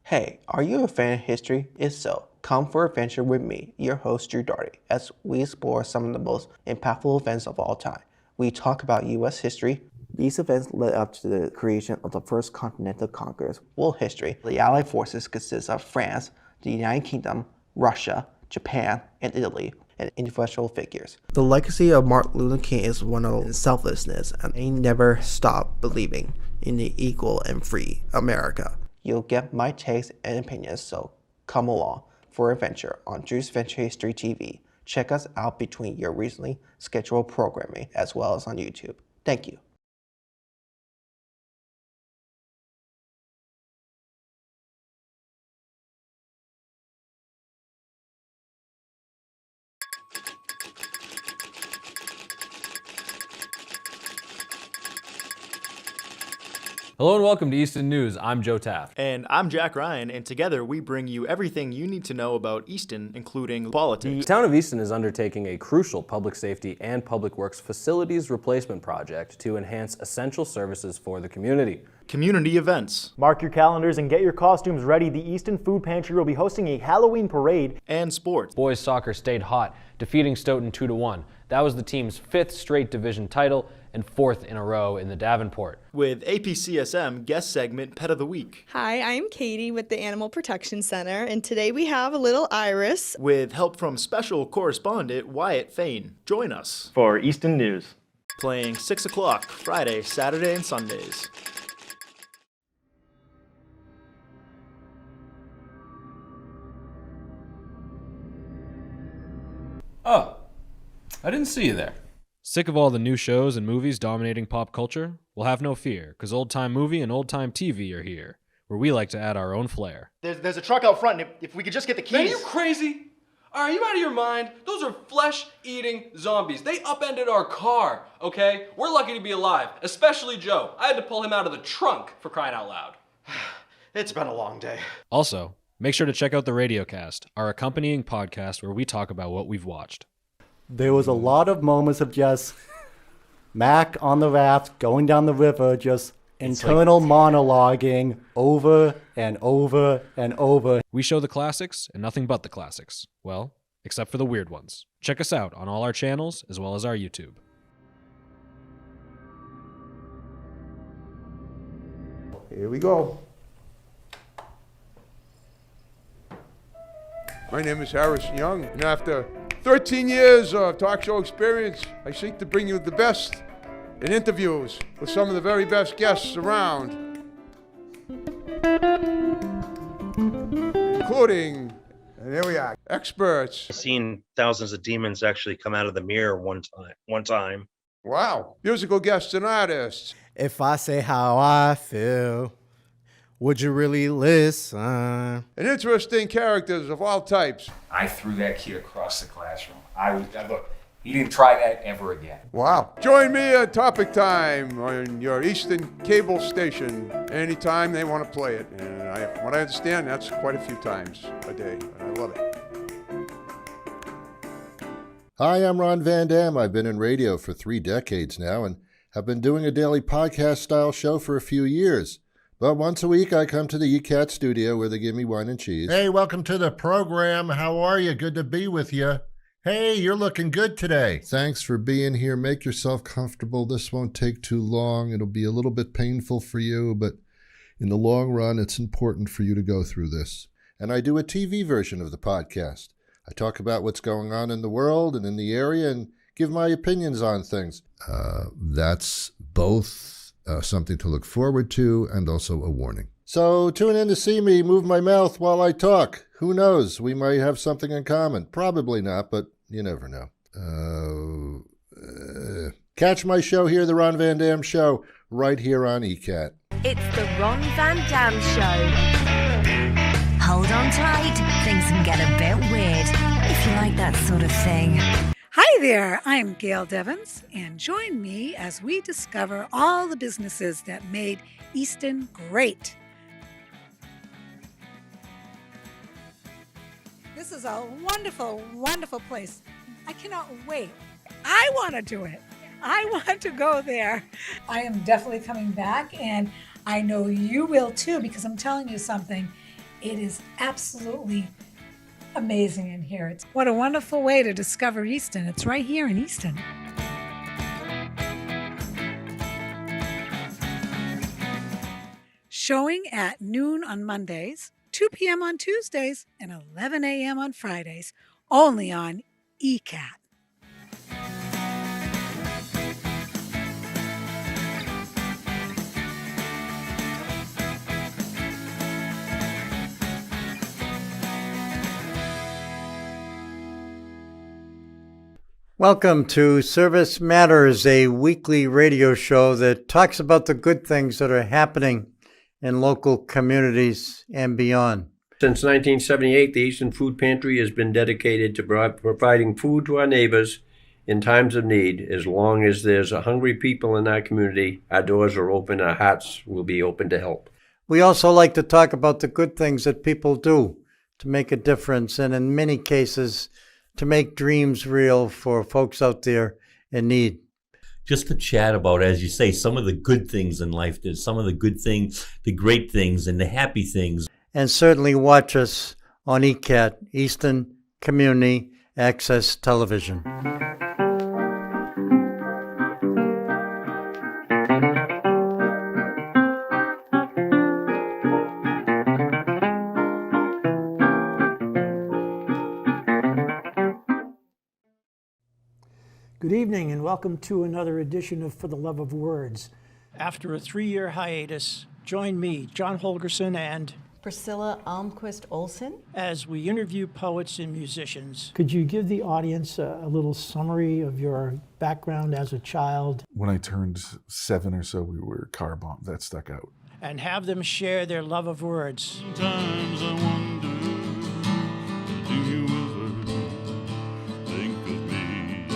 Hey, are you a fan of history? If so, come for an adventure with me, your host Drew Darty, as we explore some of the most impactful events of all time. We talk about U.S. history. These events led up to the creation of the first Continental Congress. World history. The Allied forces consist of France, the United Kingdom, Russia, Japan, and Italy, and influential figures. The legacy of Martin Luther King is one of selflessness, and they never stopped believing in the equal and free America. You'll get my takes and opinions, so come along for a venture on Drew's Venture History TV. Check us out between your recently scheduled programming as well as on YouTube. Thank you. Hello and welcome to Easton News. I'm Joe Taft. And I'm Jack Ryan, and together we bring you everything you need to know about Easton, including politics. The town of Easton is undertaking a crucial public safety and public works facilities replacement project to enhance essential services for the community. Community events. Mark your calendars and get your costumes ready. The Easton Food Pantry will be hosting a Halloween parade. And sports. Boys soccer stayed hot, defeating Stoughton 2-1. That was the team's 5th straight division title and 4th in a row in the Davenport. With APCSM guest segment Pet of the Week. Hi, I'm Katie with the Animal Protection Center, and today we have a little Iris. With help from special correspondent Wyatt Fain. Join us For Easton News. Playing 6 o'clock Friday, Saturday, and Sundays. Oh, I didn't see you there. Sick of all the new shows and movies dominating pop culture? Well, have no fear, because Old Time Movie and Old Time TV are here, where we like to add our own flair. There's a truck out front, and if we could just get the keys. Man, are you crazy? Are you out of your mind? Those are flesh-eating zombies. They upended our car, okay? We're lucky to be alive, especially Joe. I had to pull him out of the trunk, for crying out loud. It's been a long day. Also, make sure to check out the Radiocast, our accompanying podcast where we talk about what we've watched. There was a lot of moments of just Mac on the raft going down the river, just internal monologuing over and over and over. We show the classics and nothing but the classics. Well, except for the weird ones. Check us out on all our channels as well as our YouTube. Here we go. My name is Harrison Young, and after 13 years of talk show experience, I seek to bring you the best in interviews with some of the very best guests around, including, and here we are, experts. I've seen thousands of demons actually come out of the mirror one time. Wow. Musical guests and artists. If I say how I feel, would you really listen? And interesting characters of all types. I threw that kid across the classroom. Look, he didn't try that ever again. Wow. Join me at Topic Time on your Eastern cable station anytime they want to play it. And from what I understand, that's quite a few times a day. And I love it. Hi, I'm Ron Van Dam. I've been in radio for 3 decades now and have been doing a daily podcast-style show for a few years. But once a week, I come to the ECAT studio where they give me wine and cheese. Hey, welcome to the program. How are you? Good to be with you. Hey, you're looking good today. Thanks for being here. Make yourself comfortable. This won't take too long. It'll be a little bit painful for you, but in the long run, it's important for you to go through this. And I do a TV version of the podcast. I talk about what's going on in the world and in the area and give my opinions on things. That's both something to look forward to and also a warning. So tune in to see me move my mouth while I talk. Who knows? We might have something in common. Probably not, but you never know. Catch my show here, The Ron Van Dam Show, right here on ECAT. It's the Ron Van Dam Show. Hold on tight. Things can get a bit weird if you like that sort of thing. Hi there, I'm Gail Devins, and join me as we discover all the businesses that made Easton great. This is a wonderful, wonderful place. I cannot wait. I want to do it. I want to go there. I am definitely coming back, and I know you will too, because I'm telling you something. It is absolutely amazing in here. What a wonderful way to discover Easton. It's right here in Easton. Showing at noon on Mondays, 2 p.m. on Tuesdays, and 11 a.m. on Fridays. only on ECAT. Welcome to Service Matters, a weekly radio show that talks about the good things that are happening in local communities and beyond. Since 1978, the Eastern Food Pantry has been dedicated to providing food to our neighbors in times of need. As long as there's hungry people in our community, our doors are open, our hearts will be open to help. We also like to talk about the good things that people do to make a difference, and in many cases, to make dreams real for folks out there in need. Just to chat about, as you say, some of the good things in life, there's some of the good things, the great things, and the happy things. And certainly watch us on ECAT, Eastern Community Access Television. Good evening and welcome to another edition of For the Love of Words. After a 3-year hiatus, join me, John Holgerson, and Priscilla Almquist Olsen, as we interview poets and musicians. Could you give the audience a little summary of your background as a child? When I turned 7 or so, we were car bombed. That stuck out. And have them share their love of words. Sometimes I wonder, do you ever think of me?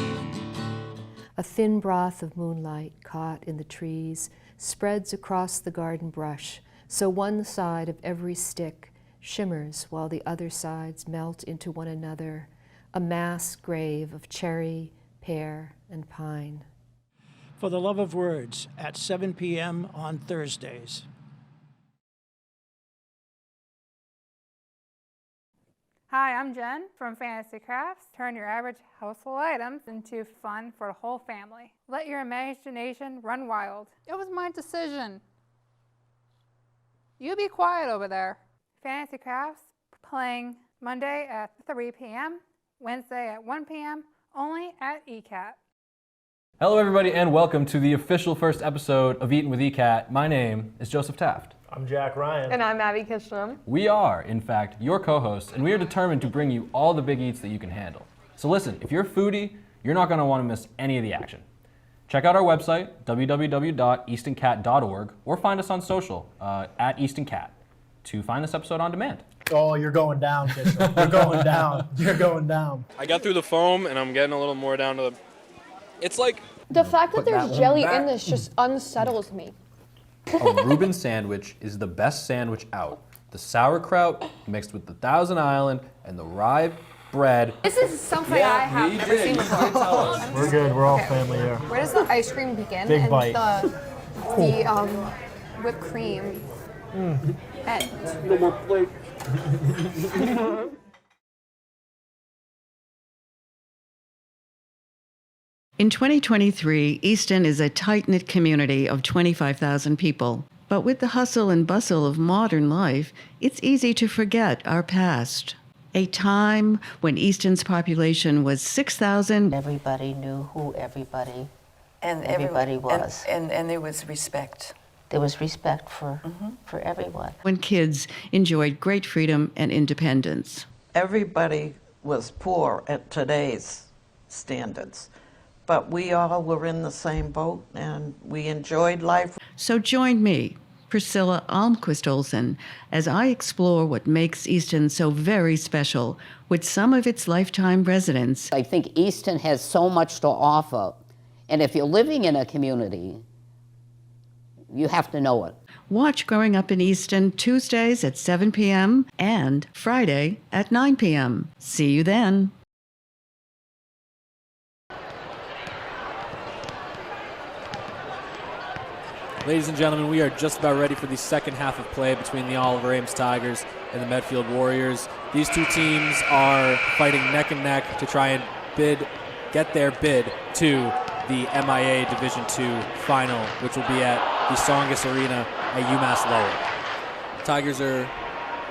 A thin broth of moonlight caught in the trees spreads across the garden brush, so one side of every stick shimmers while the other sides melt into one another, a mass grave of cherry, pear, and pine. For the Love of Words at 7 p.m. on Thursdays. Hi, I'm Jen from Fantasy Crafts. Turn your average household items into fun for the whole family. Let your imagination run wild. It was my decision. You be quiet over there. Fantasy Crafts playing Monday at 3 p.m., Wednesday at 1 p.m., only at ECAT. Hello everybody and welcome to the official first episode of Eatin' with ECAT. My name is Joseph Taft. I'm Jack Ryan. And I'm Abby Kishlam. We are, in fact, your co-hosts, and we are determined to bring you all the big eats that you can handle. So listen, if you're a foodie, you're not going to want to miss any of the action. Check out our website, www.eastoncat.org, or find us on social, at EastonCat, to find this episode on demand. Oh, you're going down, Kishlam. You're going down. You're going down. I got through the foam, and I'm getting a little more down to the... It's like... The fact that there's jelly in this just unsettles me. A Reuben sandwich is the best sandwich out. The sauerkraut mixed with the Thousand Island and the rye bread. This is something I have never seen before. We're good. We're all family here. Where does the ice cream begin? Big and bite. the whipped cream end? No more plate. In 2023, Easton is a tight-knit community of 25,000 people. But with the hustle and bustle of modern life, it's easy to forget our past. A time when Easton's population was 6,000. Everybody knew who everybody was. And there was respect. There was respect for everyone. When kids enjoyed great freedom and independence. Everybody was poor at today's standards. But we all were in the same boat, and we enjoyed life. So join me, Priscilla Almquist Olsen, as I explore what makes Easton so very special with some of its lifetime residents. I think Easton has so much to offer, and if you're living in a community, you have to know it. Watch Growing Up in Easton Tuesdays at 7 p.m. and Friday at 9 p.m. See you then. Ladies and gentlemen, we are just about ready for the second half of play between the Oliver Ames Tigers and the Medfield Warriors. These two teams are fighting neck and neck to try and get their bid to the MIAA Division II final, which will be at the Songus Arena at UMass Lowell. Tigers are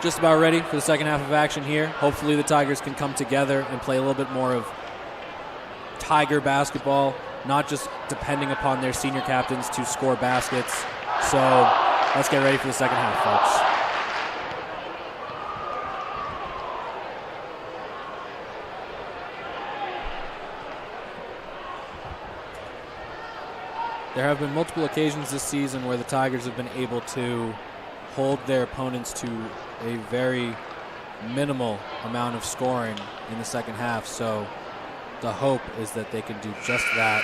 just about ready for the second half of action here. Hopefully the Tigers can come together and play a little bit more of Tiger basketball, not just depending upon their senior captains to score baskets. So let's get ready for the second half, folks. There have been multiple occasions this season where the Tigers have been able to hold their opponents to a very minimal amount of scoring in the second half. So the hope is that they can do just that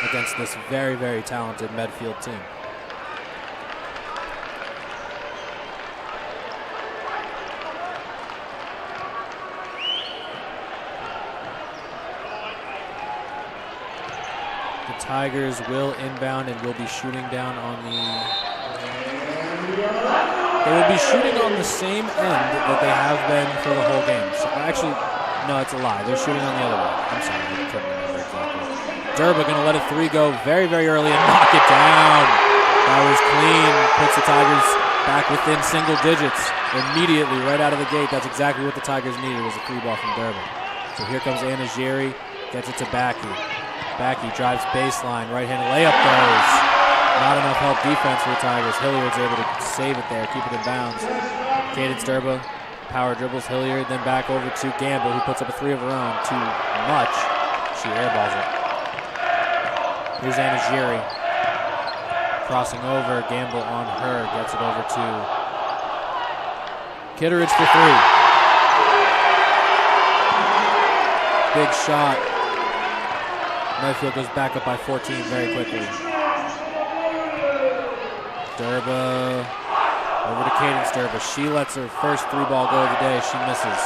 against this very, very talented Medfield team. The Tigers will inbound and will be shooting down on they will be shooting on the same end that they have been for the whole game. So actually, no, it's a lie. They're shooting on the other way. I'm sorry, I couldn't remember exactly. Durba going to let a three go very, very early and knock it down. That was clean. Puts the Tigers back within single digits immediately right out of the gate. That's exactly what the Tigers needed, was a free ball from Durba. So here comes Anna Giri, gets it to Backy. Backy drives baseline, right-handed layup goes. Not enough help defense for the Tigers. Hilliard's able to save it there, keep it in bounds. Cadence Durba power dribbles Hilliard, then back over to Gamble, who puts up a three of her own. Too much. She airballs it. Here's Anna Giri. Crossing over, Gamble on her, gets it over to Kitteridge for three. Big shot. Medfield goes back up by 14 very quickly. Durba over to Cadence Durba. She lets her first three ball go of the day. She misses.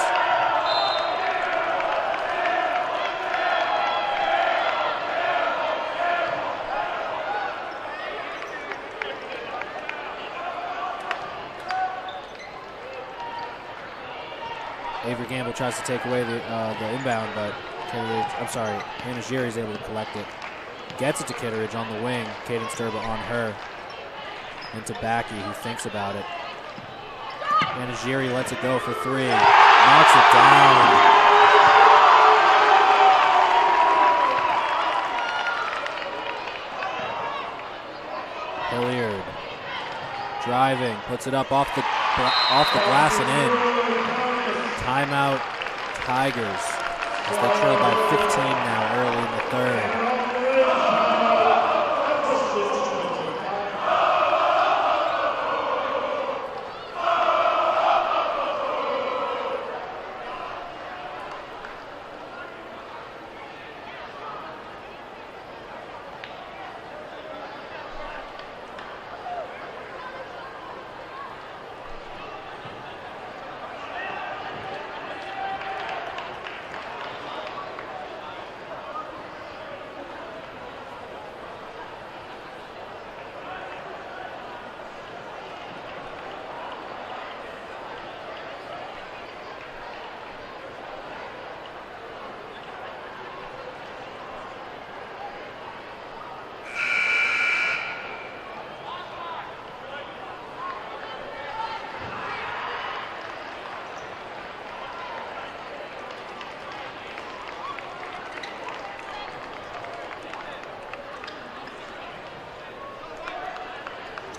Avery Gamble tries to take away the inbound, but Anna Giri is able to collect it. Gets it to Kitteridge on the wing. Cadence Durba on her. Into Backy, who thinks about it. Anna Giri lets it go for three. Knocks it down. Hilliard driving, puts it up off the glass and in. Timeout Tigers as they trail by 15 now early in the third.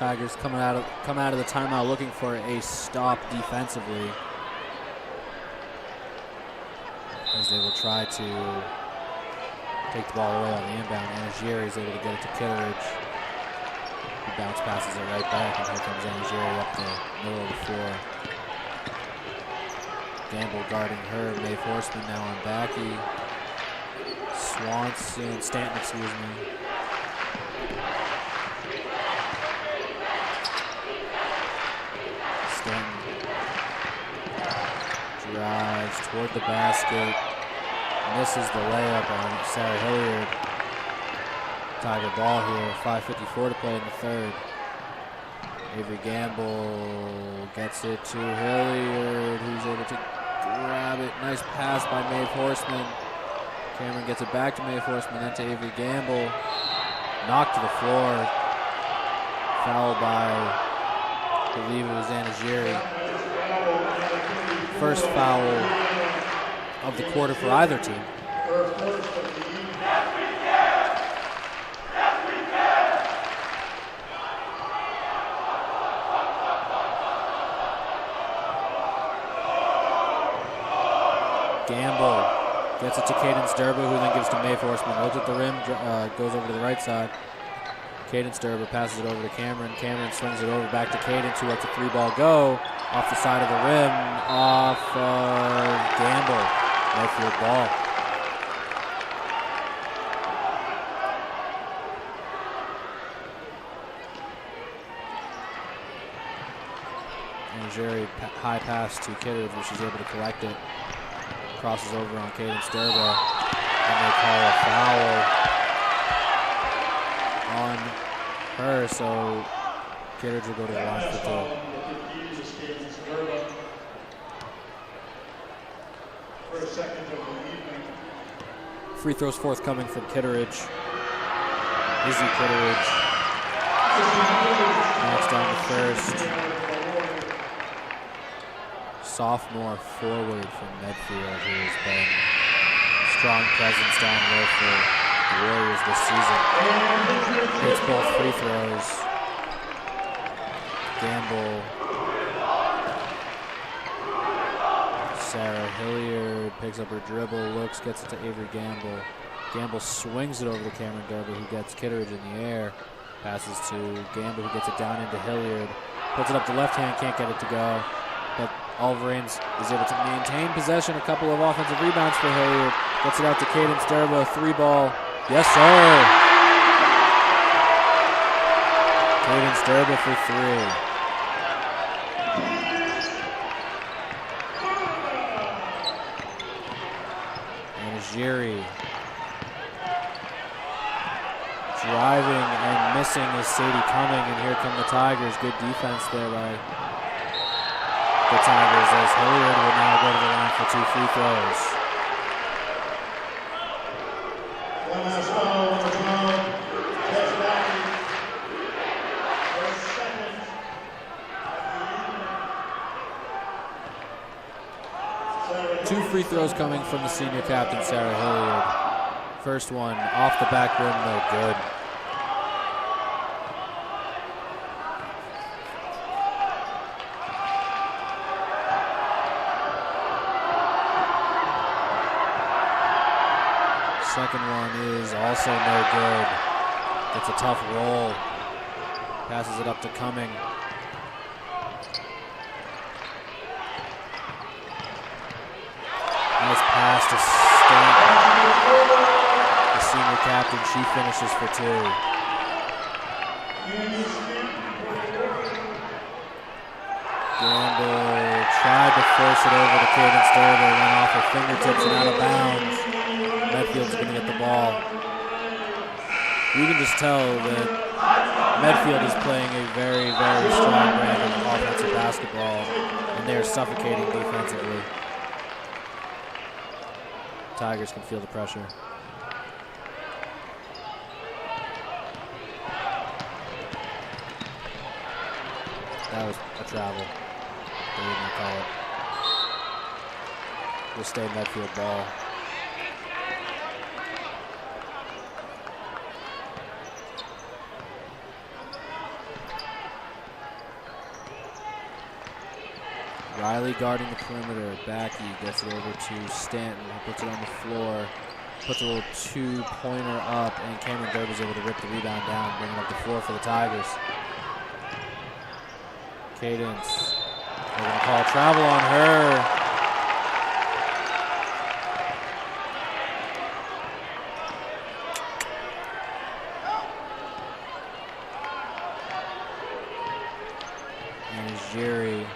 Tigers come out of the timeout looking for a stop defensively, as they will try to take the ball away on the inbound. Anna Giri is able to get it to Kitteridge, who bounce passes it right back, and here comes Anna Giri up the middle of the floor. Gamble guarding her. Mae Horseman now on Backy. Stanton, excuse me. Drives toward the basket, misses the layup on Sarah Hilliard. Tiger ball here, 5:54 to play in the third. Avery Gamble gets it to Hilliard, who's able to grab it. Nice pass by Mae Horseman. Cameron gets it back to Mae Horseman, then to Avery Gamble. Knocked to the floor. Fouled by, I believe it was Anna Giri. First foul of the quarter for either team. Gamble gets it to Cadence Durba, who then gives to Mae Forsman. Looks at the rim, goes over to the right side. Cadence Durba passes it over to Cameron. Cameron swings it over back to Cadence, who lets a 3-ball go off the side of the rim, off of Gamble. Medfield ball. And Jerry high pass to Kitteridge, where she's able to collect it. Crosses over on Cadence Durba, and they call a foul on her, so Kitteridge will go to the line for two. Free throws forthcoming from Kitteridge. Izzy Kitteridge knocks down the first. Sophomore forward from Medfield, who has been a strong presence down low for the Warriors this season. Hits both free throws. Gamble. Sarah Hilliard picks up her dribble, looks, gets it to Avery Gamble. Gamble swings it over to Cameron Durba, who gets Kitteridge in the air. Passes to Gamble, who gets it down into Hilliard. Puts it up the left hand, can't get it to go. But Oliver Ames is able to maintain possession. A couple of offensive rebounds for Hilliard. Gets it out to Cadence Durba, 3-ball. Yes, sir. Cadence Durba for 3. And Ajiri driving and missing is Sadie Cumming, and here come the Tigers. Good defense there by the Tigers, as Hilliard will now go to the line for 2 free throws. One last foul, number 12. That's Rocky. First second. 2 free throws coming from the senior captain, Sarah Hilliard. First one off the back rim, no good. Second one is also no good. It's a tough roll. Passes it up to Cumming. Nice pass to Stanton. The senior captain, she finishes for 2. Gamble tried to force it over to Cadence Durba, went off her fingertips and out of bounds. Medfield's going to get the ball. You can just tell that Medfield is playing a very, very strong brand of offensive basketball, and they are suffocating defensively. Tigers can feel the pressure. That was a travel. They didn't call it. Will stay Medfield ball. Riley guarding the perimeter. Backy gets it over to Stanton. He puts it on the floor. Puts a little 2-pointer up, and Cameron Durba is able to rip the rebound down, bringing up the floor for the Tigers. Cadence. They're going to call travel on her. And Jerry.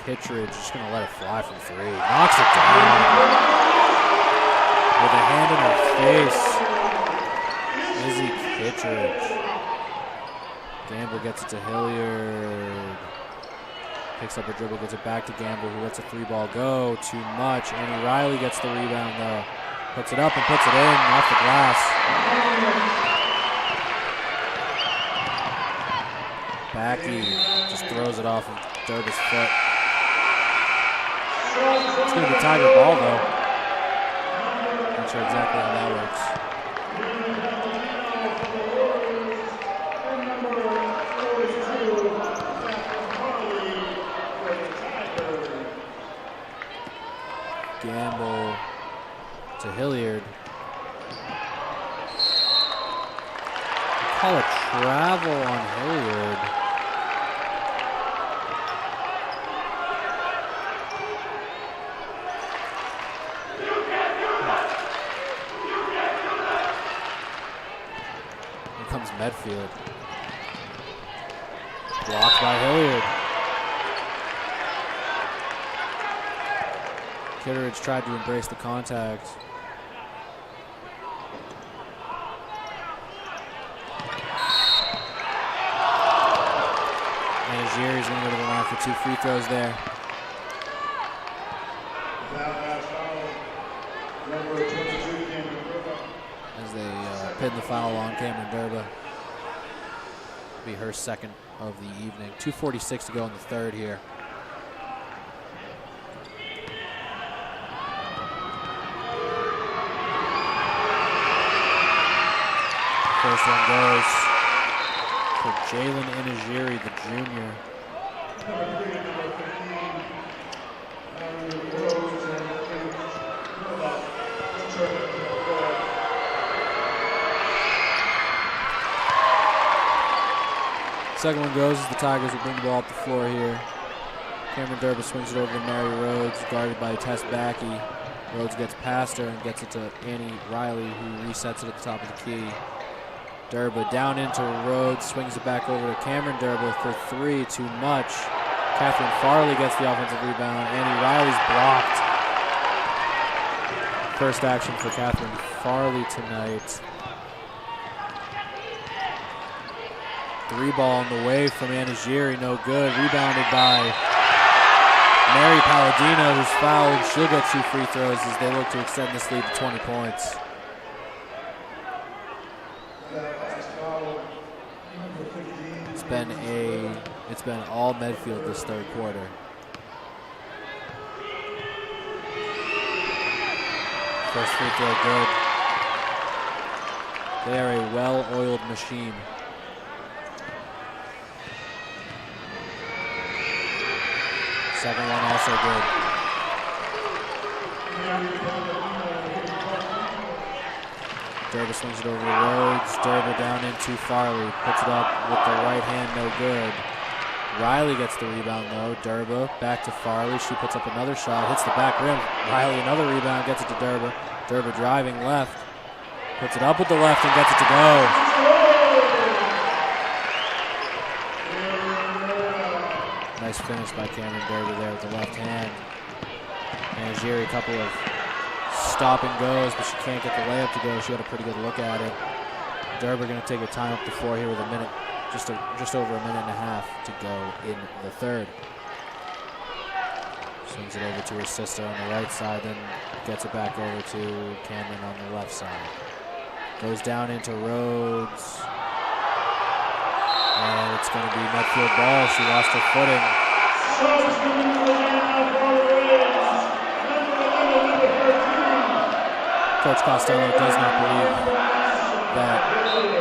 Kittredge just going to let it fly from 3. Knocks it down with a hand in her face. Izzy Kittredge. Gamble gets it to Hilliard. Picks up her dribble, gets it back to Gamble, who lets a 3-ball go. Too much. Annie Riley gets the rebound, though. Puts it up and puts it in off the glass. Backy just throws it off of Derba's foot. It's going to be Tiger ball, though. Not sure exactly how that works. Gamble to Hilliard. Call a travel on Hilliard. Here comes Medfield. Blocked by Hilliard. Kitteridge tried to embrace the contact. Jerry's going to go to the line for 2 free throws there. As they pin the foul on Cameron Derba. Be her second of the evening. 2:46 to go in the third here. First one goes for Jalen Inajiri, the junior. Second one goes as the Tigers will bring the ball up the floor here. Cameron Derba swings it over to Mary Rhodes, guarded by Tess Backy. Rhodes gets past her and gets it to Annie Riley, who resets it at the top of the key. Derba down into Rhodes, swings it back over to Cameron Derba for 3, too much. Catherine Farley gets the offensive rebound. Annie Riley's blocked. First action for Catherine Farley tonight. 3 ball on the way from Anajiri, no good. Rebounded by Mary Palladino, who's fouled. She'll get 2 free throws as they look to extend this lead to 20 points. It's been all Medfield this third quarter. First free throw good. They are a well-oiled machine. Second one also good. Derba swings it over to Rhodes. Derba down into Farley. Puts it up with the right hand, no good. Riley gets the rebound though. Derba back to Farley. She puts up another shot, hits the back rim. Riley another rebound, gets it to Derba. Derba driving left. Puts it up with the left and gets it to go. Nice finish by Cameron Derba there with the left hand. And Jerry, a couple of stop and goes, but she can't get the layup to go. She had a pretty good look at it. Derba going to take her time up the floor here with a minute, just over a minute and a half to go in the third. Swings it over to her sister on the right side, then gets it back over to Cameron on the left side. Goes down into Rhodes. And it's going to be Medfield ball. She lost her footing. Coach Costello does not believe that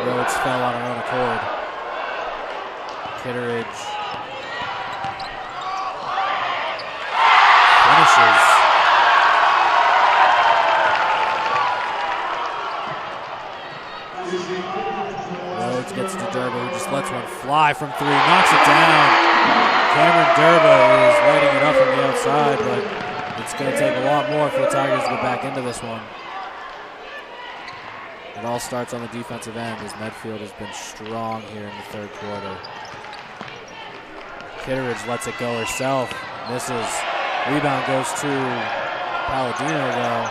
Rhodes fell on her own accord. Kitteridge finishes. Rhodes gets to Derba, who just lets one fly from 3, knocks it down. Cameron Derba is lighting it up from the outside, but it's going to take a lot more for the Tigers to get back into this one. It all starts on the defensive end as Medfield has been strong here in the third quarter. Kitteridge lets it go herself, misses. Rebound goes to Palladino though,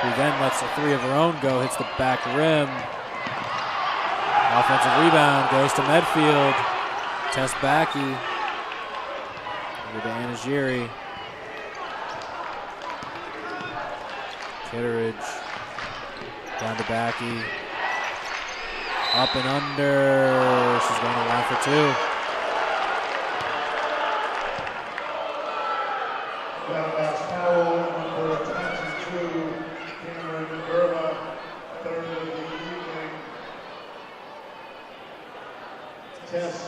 who then lets a 3 of her own go, hits the back rim. Offensive rebound goes to Medfield. Tess Backy. Over to Anajiri. Kitteridge. Down to Backy. Up and under. She's going to line for 2. Tess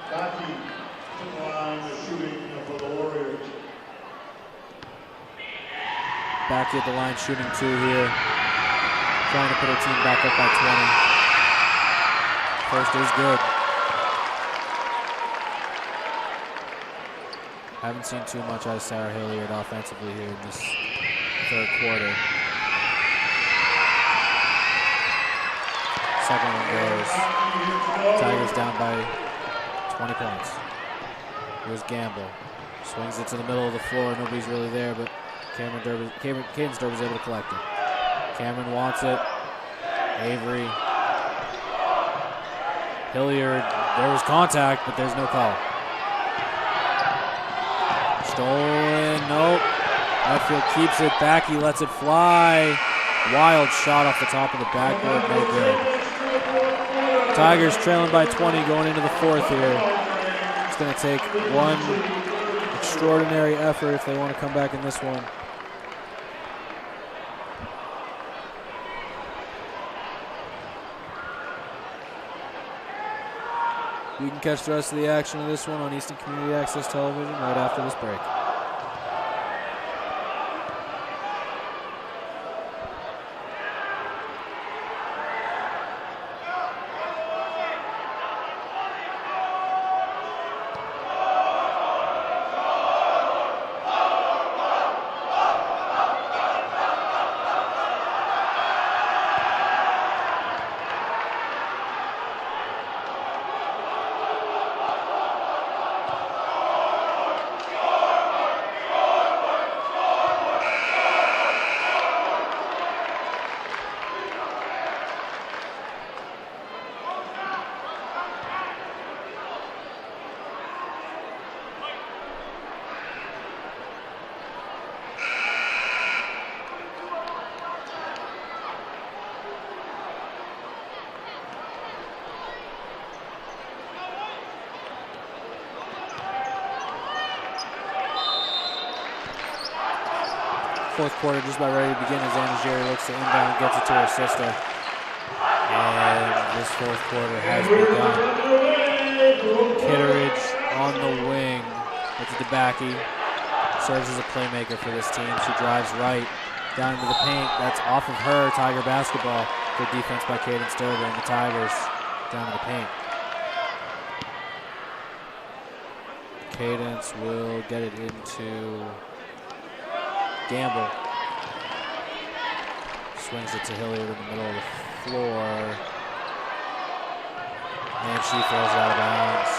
Gaki to the line, shooting for the Warriors. Back at the line shooting 2 here. Trying to put her team back up by 20. First is good. Haven't seen too much out of Sarah Hilliard offensively here in this third quarter. Second one goes. Tigers down by 20 points. Here's Gamble. Swings it to the middle of the floor. Nobody's really there, but Cadence Derby's able to collect it. Cameron wants it. Avery. Hilliard. There was contact, but there's no call. Stolen. Nope. Medfield keeps it back. He lets it fly. Wild shot off the top of the backboard. No good. Tigers trailing by 20 going into the fourth here. It's going to take one extraordinary effort if they want to come back in this one. You can catch the rest of the action of this one on Easton Community Access Television right after this break. Fourth quarter just about ready to begin as Anna Jerry looks to inbound, gets it to her sister. And this fourth quarter has begun. Kitteridge on the wing. Gets it to Backy. Serves as a playmaker for this team. She drives right down into the paint. That's off of her. Tiger basketball. Good defense by Cadence Derby and the Tigers down in the paint. Cadence will get it into Gamble. Swings it to Hilliard in the middle of the floor. And she throws it out of bounds.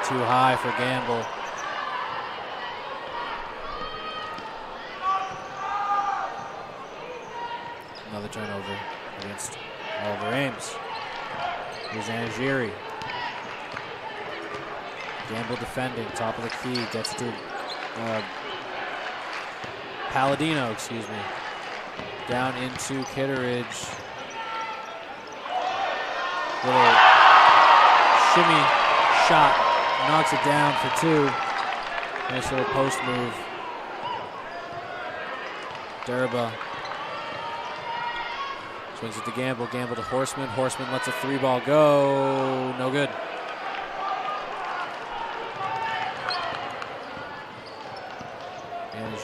Too high for Gamble. Another turnover against Oliver Ames. Here's Anagiri. Gamble defending, top of the key, gets it to Palladino, excuse me. Down into Kitteridge. Little shimmy shot, knocks it down for 2. Nice little post move. Durba. Swings it to Gamble, Gamble to Horseman. Horseman lets a 3-ball go, no good.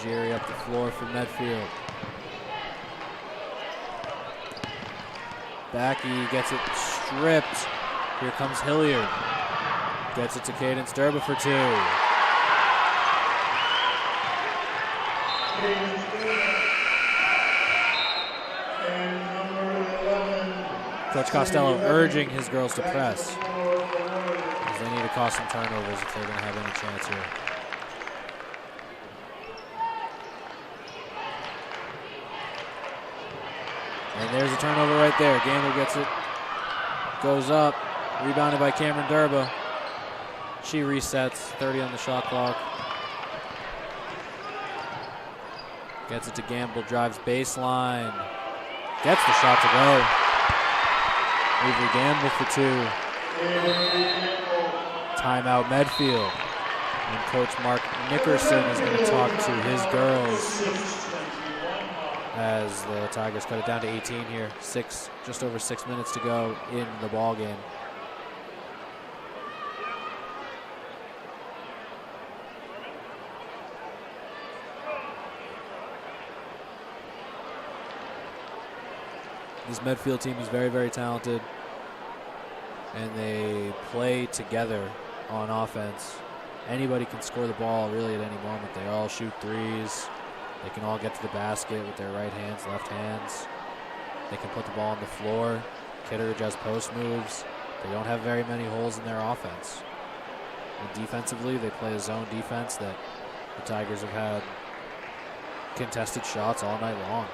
Jerry up the floor for Medfield. Backy gets it stripped. Here comes Hilliard. Gets it to Cadence Durba for 2. Coach Costello urging his girls to press, because they need to cause some turnovers if they're going to have any chance here. And there's a turnover right there. Gamble gets it. Goes up. Rebounded by Cameron Durba. She resets. 30 on the shot clock. Gets it to Gamble. Drives baseline. Gets the shot to go. Avery Gamble for 2. Timeout Medfield. And Coach Mark Nickerson is going to talk to his girls as the Tigers cut it down to 18 here. Just over 6 minutes to go in the ball game. This Medfield team is very, very talented, and they play together on offense. Anybody can score the ball really at any moment. They all shoot threes. They can all get to the basket with their right hands, left hands. They can put the ball on the floor. Kitteridge has post moves. They don't have very many holes in their offense. And defensively, they play a zone defense that the Tigers have had contested shots all night long.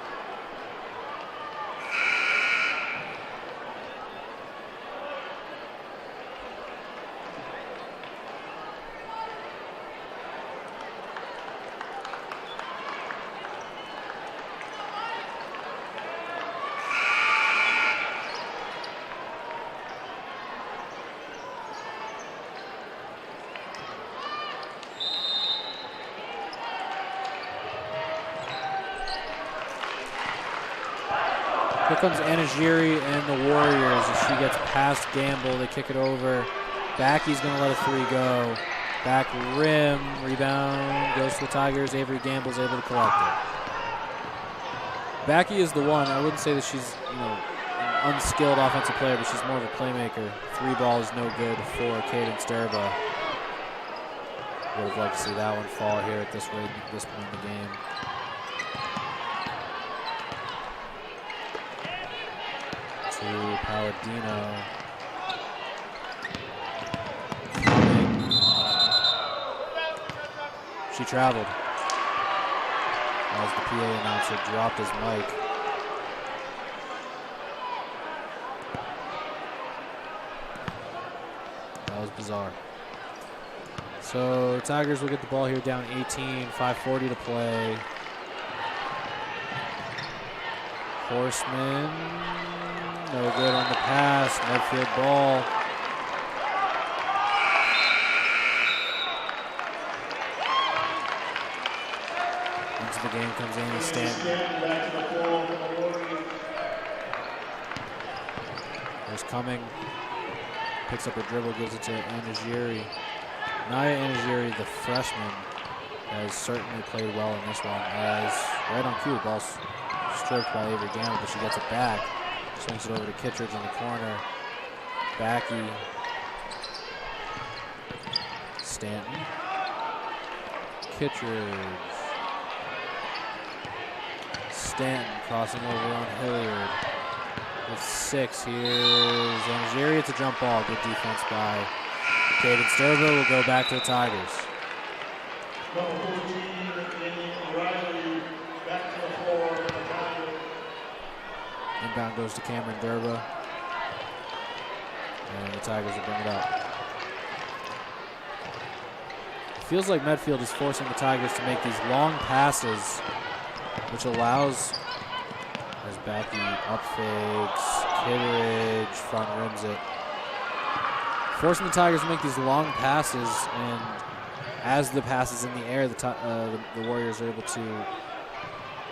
Here comes Anagiri and the Warriors as she gets past Gamble. They kick it over. Backey's going to let a three go. Back rim, rebound, goes to the Tigers. Avery Gamble's able to collect it. Backey is the one. I wouldn't say that she's an unskilled offensive player, but she's more of a playmaker. Three ball is no good for Cadence Durba. Would have liked to see that one fall here at this point in the game. To Palladino. She traveled as the PA announcer dropped his mic. That was bizarre. So Tigers will get the ball here down 18, 5:40 to play. Horseman. No good on the pass. Medfield ball. Into the game comes Amy Stanton. There's Cumming. Picks up a dribble, gives it to Anagiri. Naya Anagiri, the freshman, has certainly played well in this one. As right on cue, ball's stroked by Avery Gamble, but she gets it back. Swings it over to Kittredge in the corner. Backey. Stanton. Kittredge. Stanton crossing over on Hilliard. With 6, here's Anagiri. It's a jump ball. Good defense by Cadence Durba. Will go back to the Tigers. Number 14, Riley, back to the floor for the Tigers. Inbound goes to Cameron Durba. And the Tigers will bring it up. It feels like Medfield is forcing the Tigers to make these long passes, which allows, as Backey up fakes, Kitteridge front rims it. Forcing the Tigers to make these long passes, and as the pass is in the air, the Warriors are able to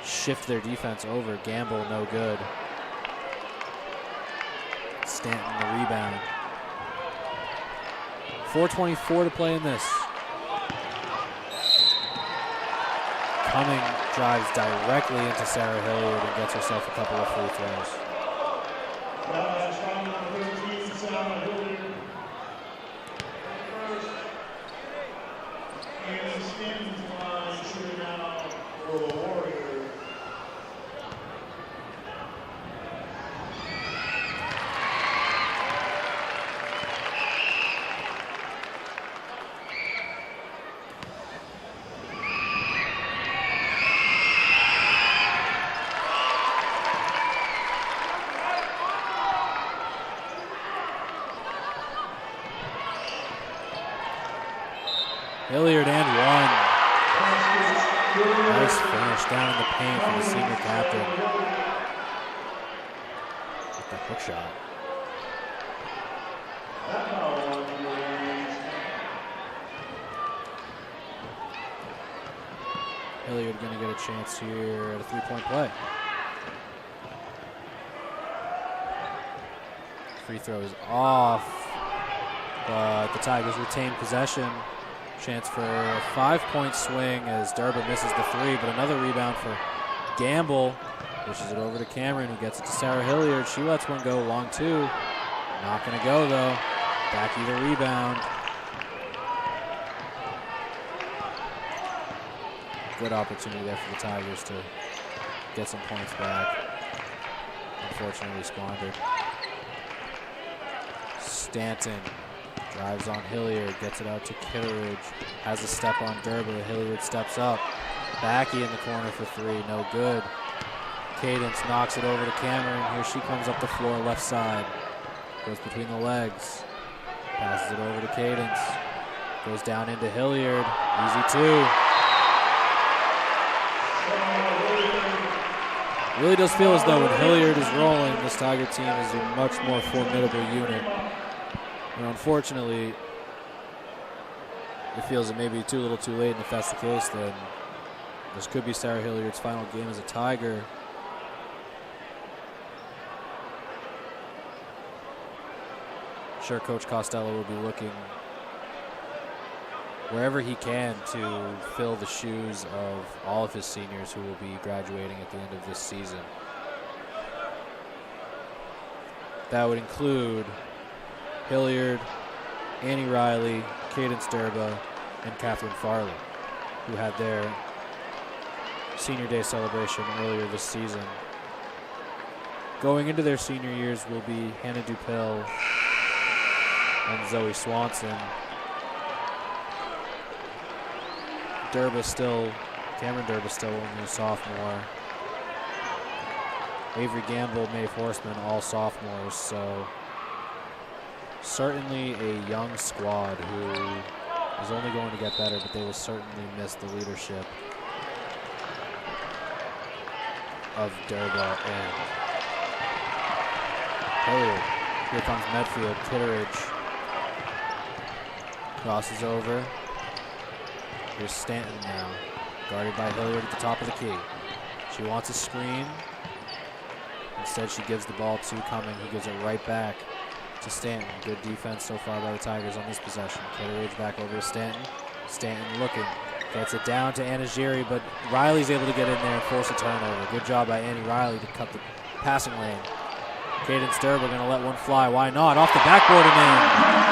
shift their defense over. Gamble, no good. Stanton, the rebound. 4:24 to play in this. Cumming drives directly into Sarah Hilliard and gets herself a couple of free throws. Hilliard and one. Nice finish down in the paint for the senior captain. With that hook shot. Hilliard going to get a chance here at a three-point play. Free throw is off, but the Tigers retain possession. Chance for a 5-point swing as Durba misses the three, but another rebound for Gamble Pushes it over to Cameron, who gets it to Sarah Hilliard. She lets one go, long two. Not going to go, though. Backy the rebound. Good opportunity there for the Tigers to get some points back. Unfortunately squandered. Stanton drives on Hilliard, gets it out to Kitteridge. Has a step on Durba. Hilliard steps up. Backy in the corner for three, no good. Cadence knocks it over to Cameron. Here she comes up the floor, left side. Goes between the legs. Passes it over to Cadence. Goes down into Hilliard. Easy two. Really does feel as though when Hilliard is rolling, this Tiger team is a much more formidable unit. And unfortunately, it feels it may be too little too late, and if that's the case, then this could be Sarah Hilliard's final game as a Tiger. Sure, Coach Costello will be looking wherever he can to fill the shoes of all of his seniors who will be graduating at the end of this season. That would include Hilliard, Annie Riley, Cadence Durba, and Catherine Farley, who had their senior day celebration earlier this season. Going into their senior years will be Hannah Dupill and Zoe Swanson. Cameron Durba still only a sophomore. Avery Gamble, Maeve Horseman, all sophomores, so certainly a young squad who is only going to get better, but they will certainly miss the leadership of Durba and Hilliard. Here comes Medfield. Kitteridge crosses over. Here's Stanton now, guarded by Hilliard at the top of the key. She wants a screen. Instead, she gives the ball to Cumming, who gives it right back to Stanton. Good defense so far by the Tigers on this possession. Kitteridge back over to Stanton. Stanton looking, gets it down to Anagiri, but Riley's able to get in there and force a turnover. Good job by Annie Riley to cut the passing lane. Cadence Durba going to let one fly. Why not? Off the backboard and in.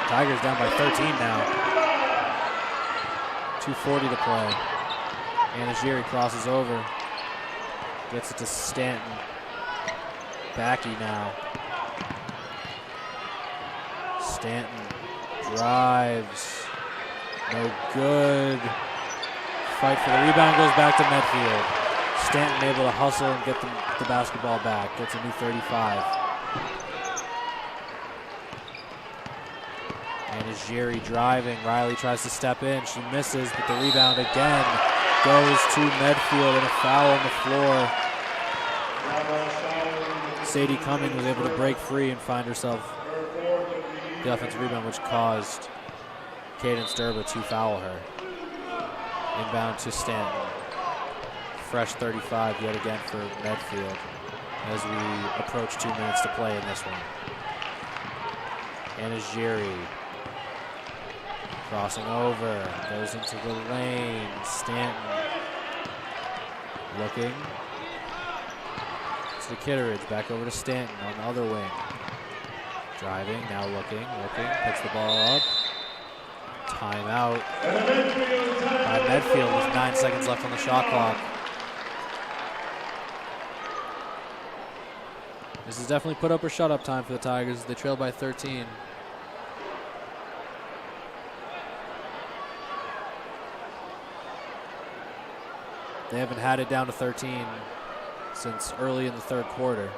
Tigers down by 13 now. 2:40 to play. Anagiri crosses over. Gets it to Stanton. Backy now. Stanton drives. No good. Fight for the rebound goes back to Medfield. Stanton able to hustle and get the basketball back. Gets a new 35. Anagiri driving. Riley tries to step in. She misses, but the rebound again goes to Medfield and a foul on the floor. Sadie Cumming was able to break free and find herself the offensive rebound, which caused Cadence Durba to foul her. Inbound to Stanton. Fresh 35 yet again for Medfield as we approach 2 minutes to play in this one. Anagiri crossing over, goes into the lane. Stanton looking. To Kitteridge, back over to Stanton on the other wing. Driving, now looking, puts the ball up. Timeout by Medfield with 9 seconds left on the shot clock. This has definitely put up or shut up time for the Tigers. They trail by 13. They haven't had it down to 13 since early in the third quarter.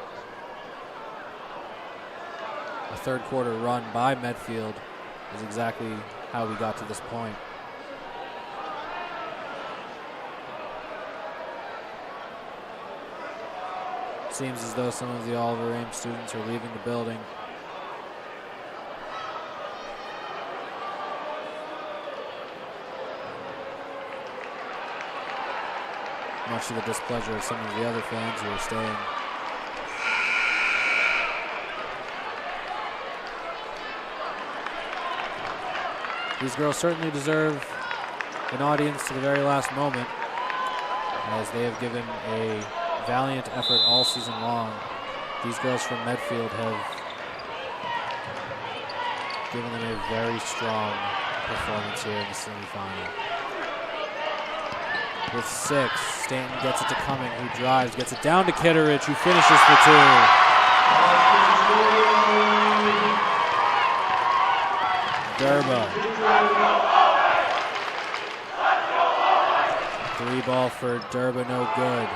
A third quarter run by Medfield is exactly how we got to this point. Seems as though some of the Oliver Ames students are leaving the building. Much to the displeasure of some of the other fans who are staying. These girls certainly deserve an audience to the very last moment. as they have given a valiant effort all season long. These girls from Medfield have given them a very strong performance here in the semifinal. With 6, Stanton gets it to Cumming, who drives, gets it down to Kitteridge, who finishes for 2. 3 ball for Durba, no good.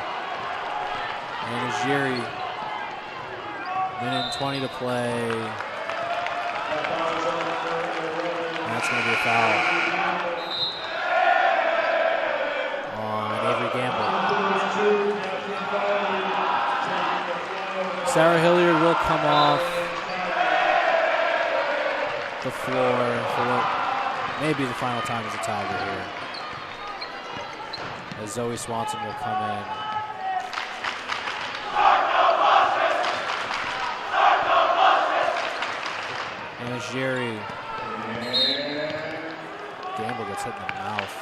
And Ajiri, minute and 20 to play. And that's going to be a foul on Avery Gamble. Sarah Hilliard will come off the floor for what may be the final time as a Tiger here, as Zoe Swanson will come in. And Jerry. Gamble gets hit in the mouth.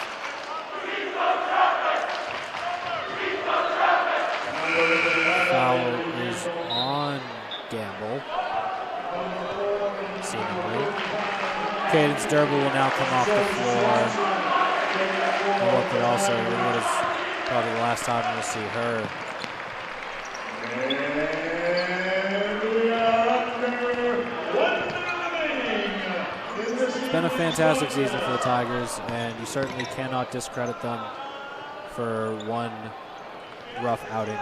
Foul is on Gamble, seemingly. Cadence Durba will now come off the floor. And what could also, what is probably the last time we'll see her. It's been a fantastic season for the Tigers, and you certainly cannot discredit them for one rough outing.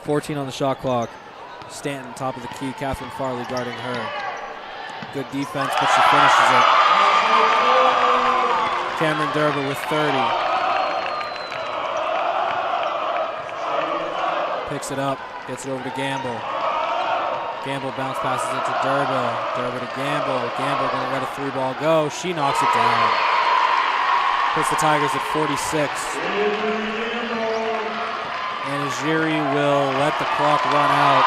.14 on the shot clock. Stanton, top of the key. Catherine Farley guarding her. Good defense, but she finishes it. Cameron Durba with 30. Picks it up, gets it over to Gamble. Gamble bounce passes it to Durba. Durba to Gamble. Gamble going to let a 3-ball go. She knocks it down. Puts the Tigers at 46. And Ajiri will let the clock run out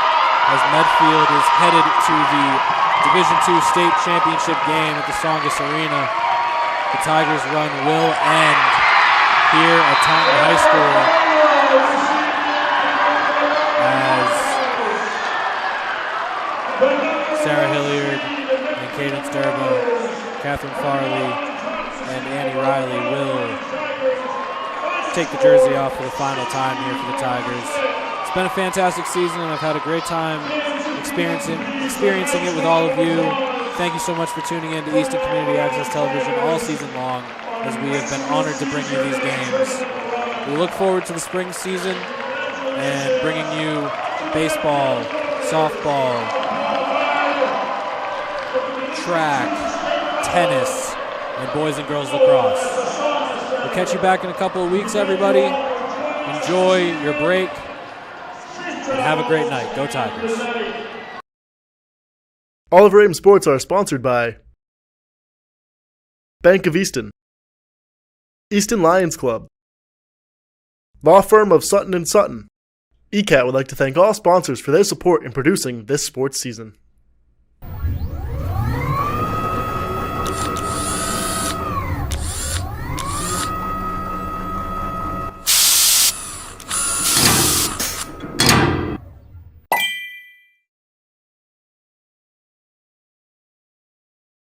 as Medfield is headed to the Division II State Championship game at the Songus Arena. The Tigers' run will end here at Taunton High School as Sarah Hilliard and Cadence Durba, Catherine Farley, and Annie Riley will take the jersey off for the final time here for the Tigers. It's been a fantastic season, and I've had a great time experiencing it with all of you. Thank you so much for tuning in to Easton Community Access Television all season long, as we have been honored to bring you these games. We look forward to the spring season and bringing you baseball, softball, track, tennis, and boys and girls lacrosse. We'll catch you back in a couple of weeks, everybody. Enjoy your break and have a great night. Go Tigers. All of Raven Sports are sponsored by Bank of Easton, Easton Lions Club, Law Firm of Sutton & Sutton. ECAT would like to thank all sponsors for their support in producing this sports season.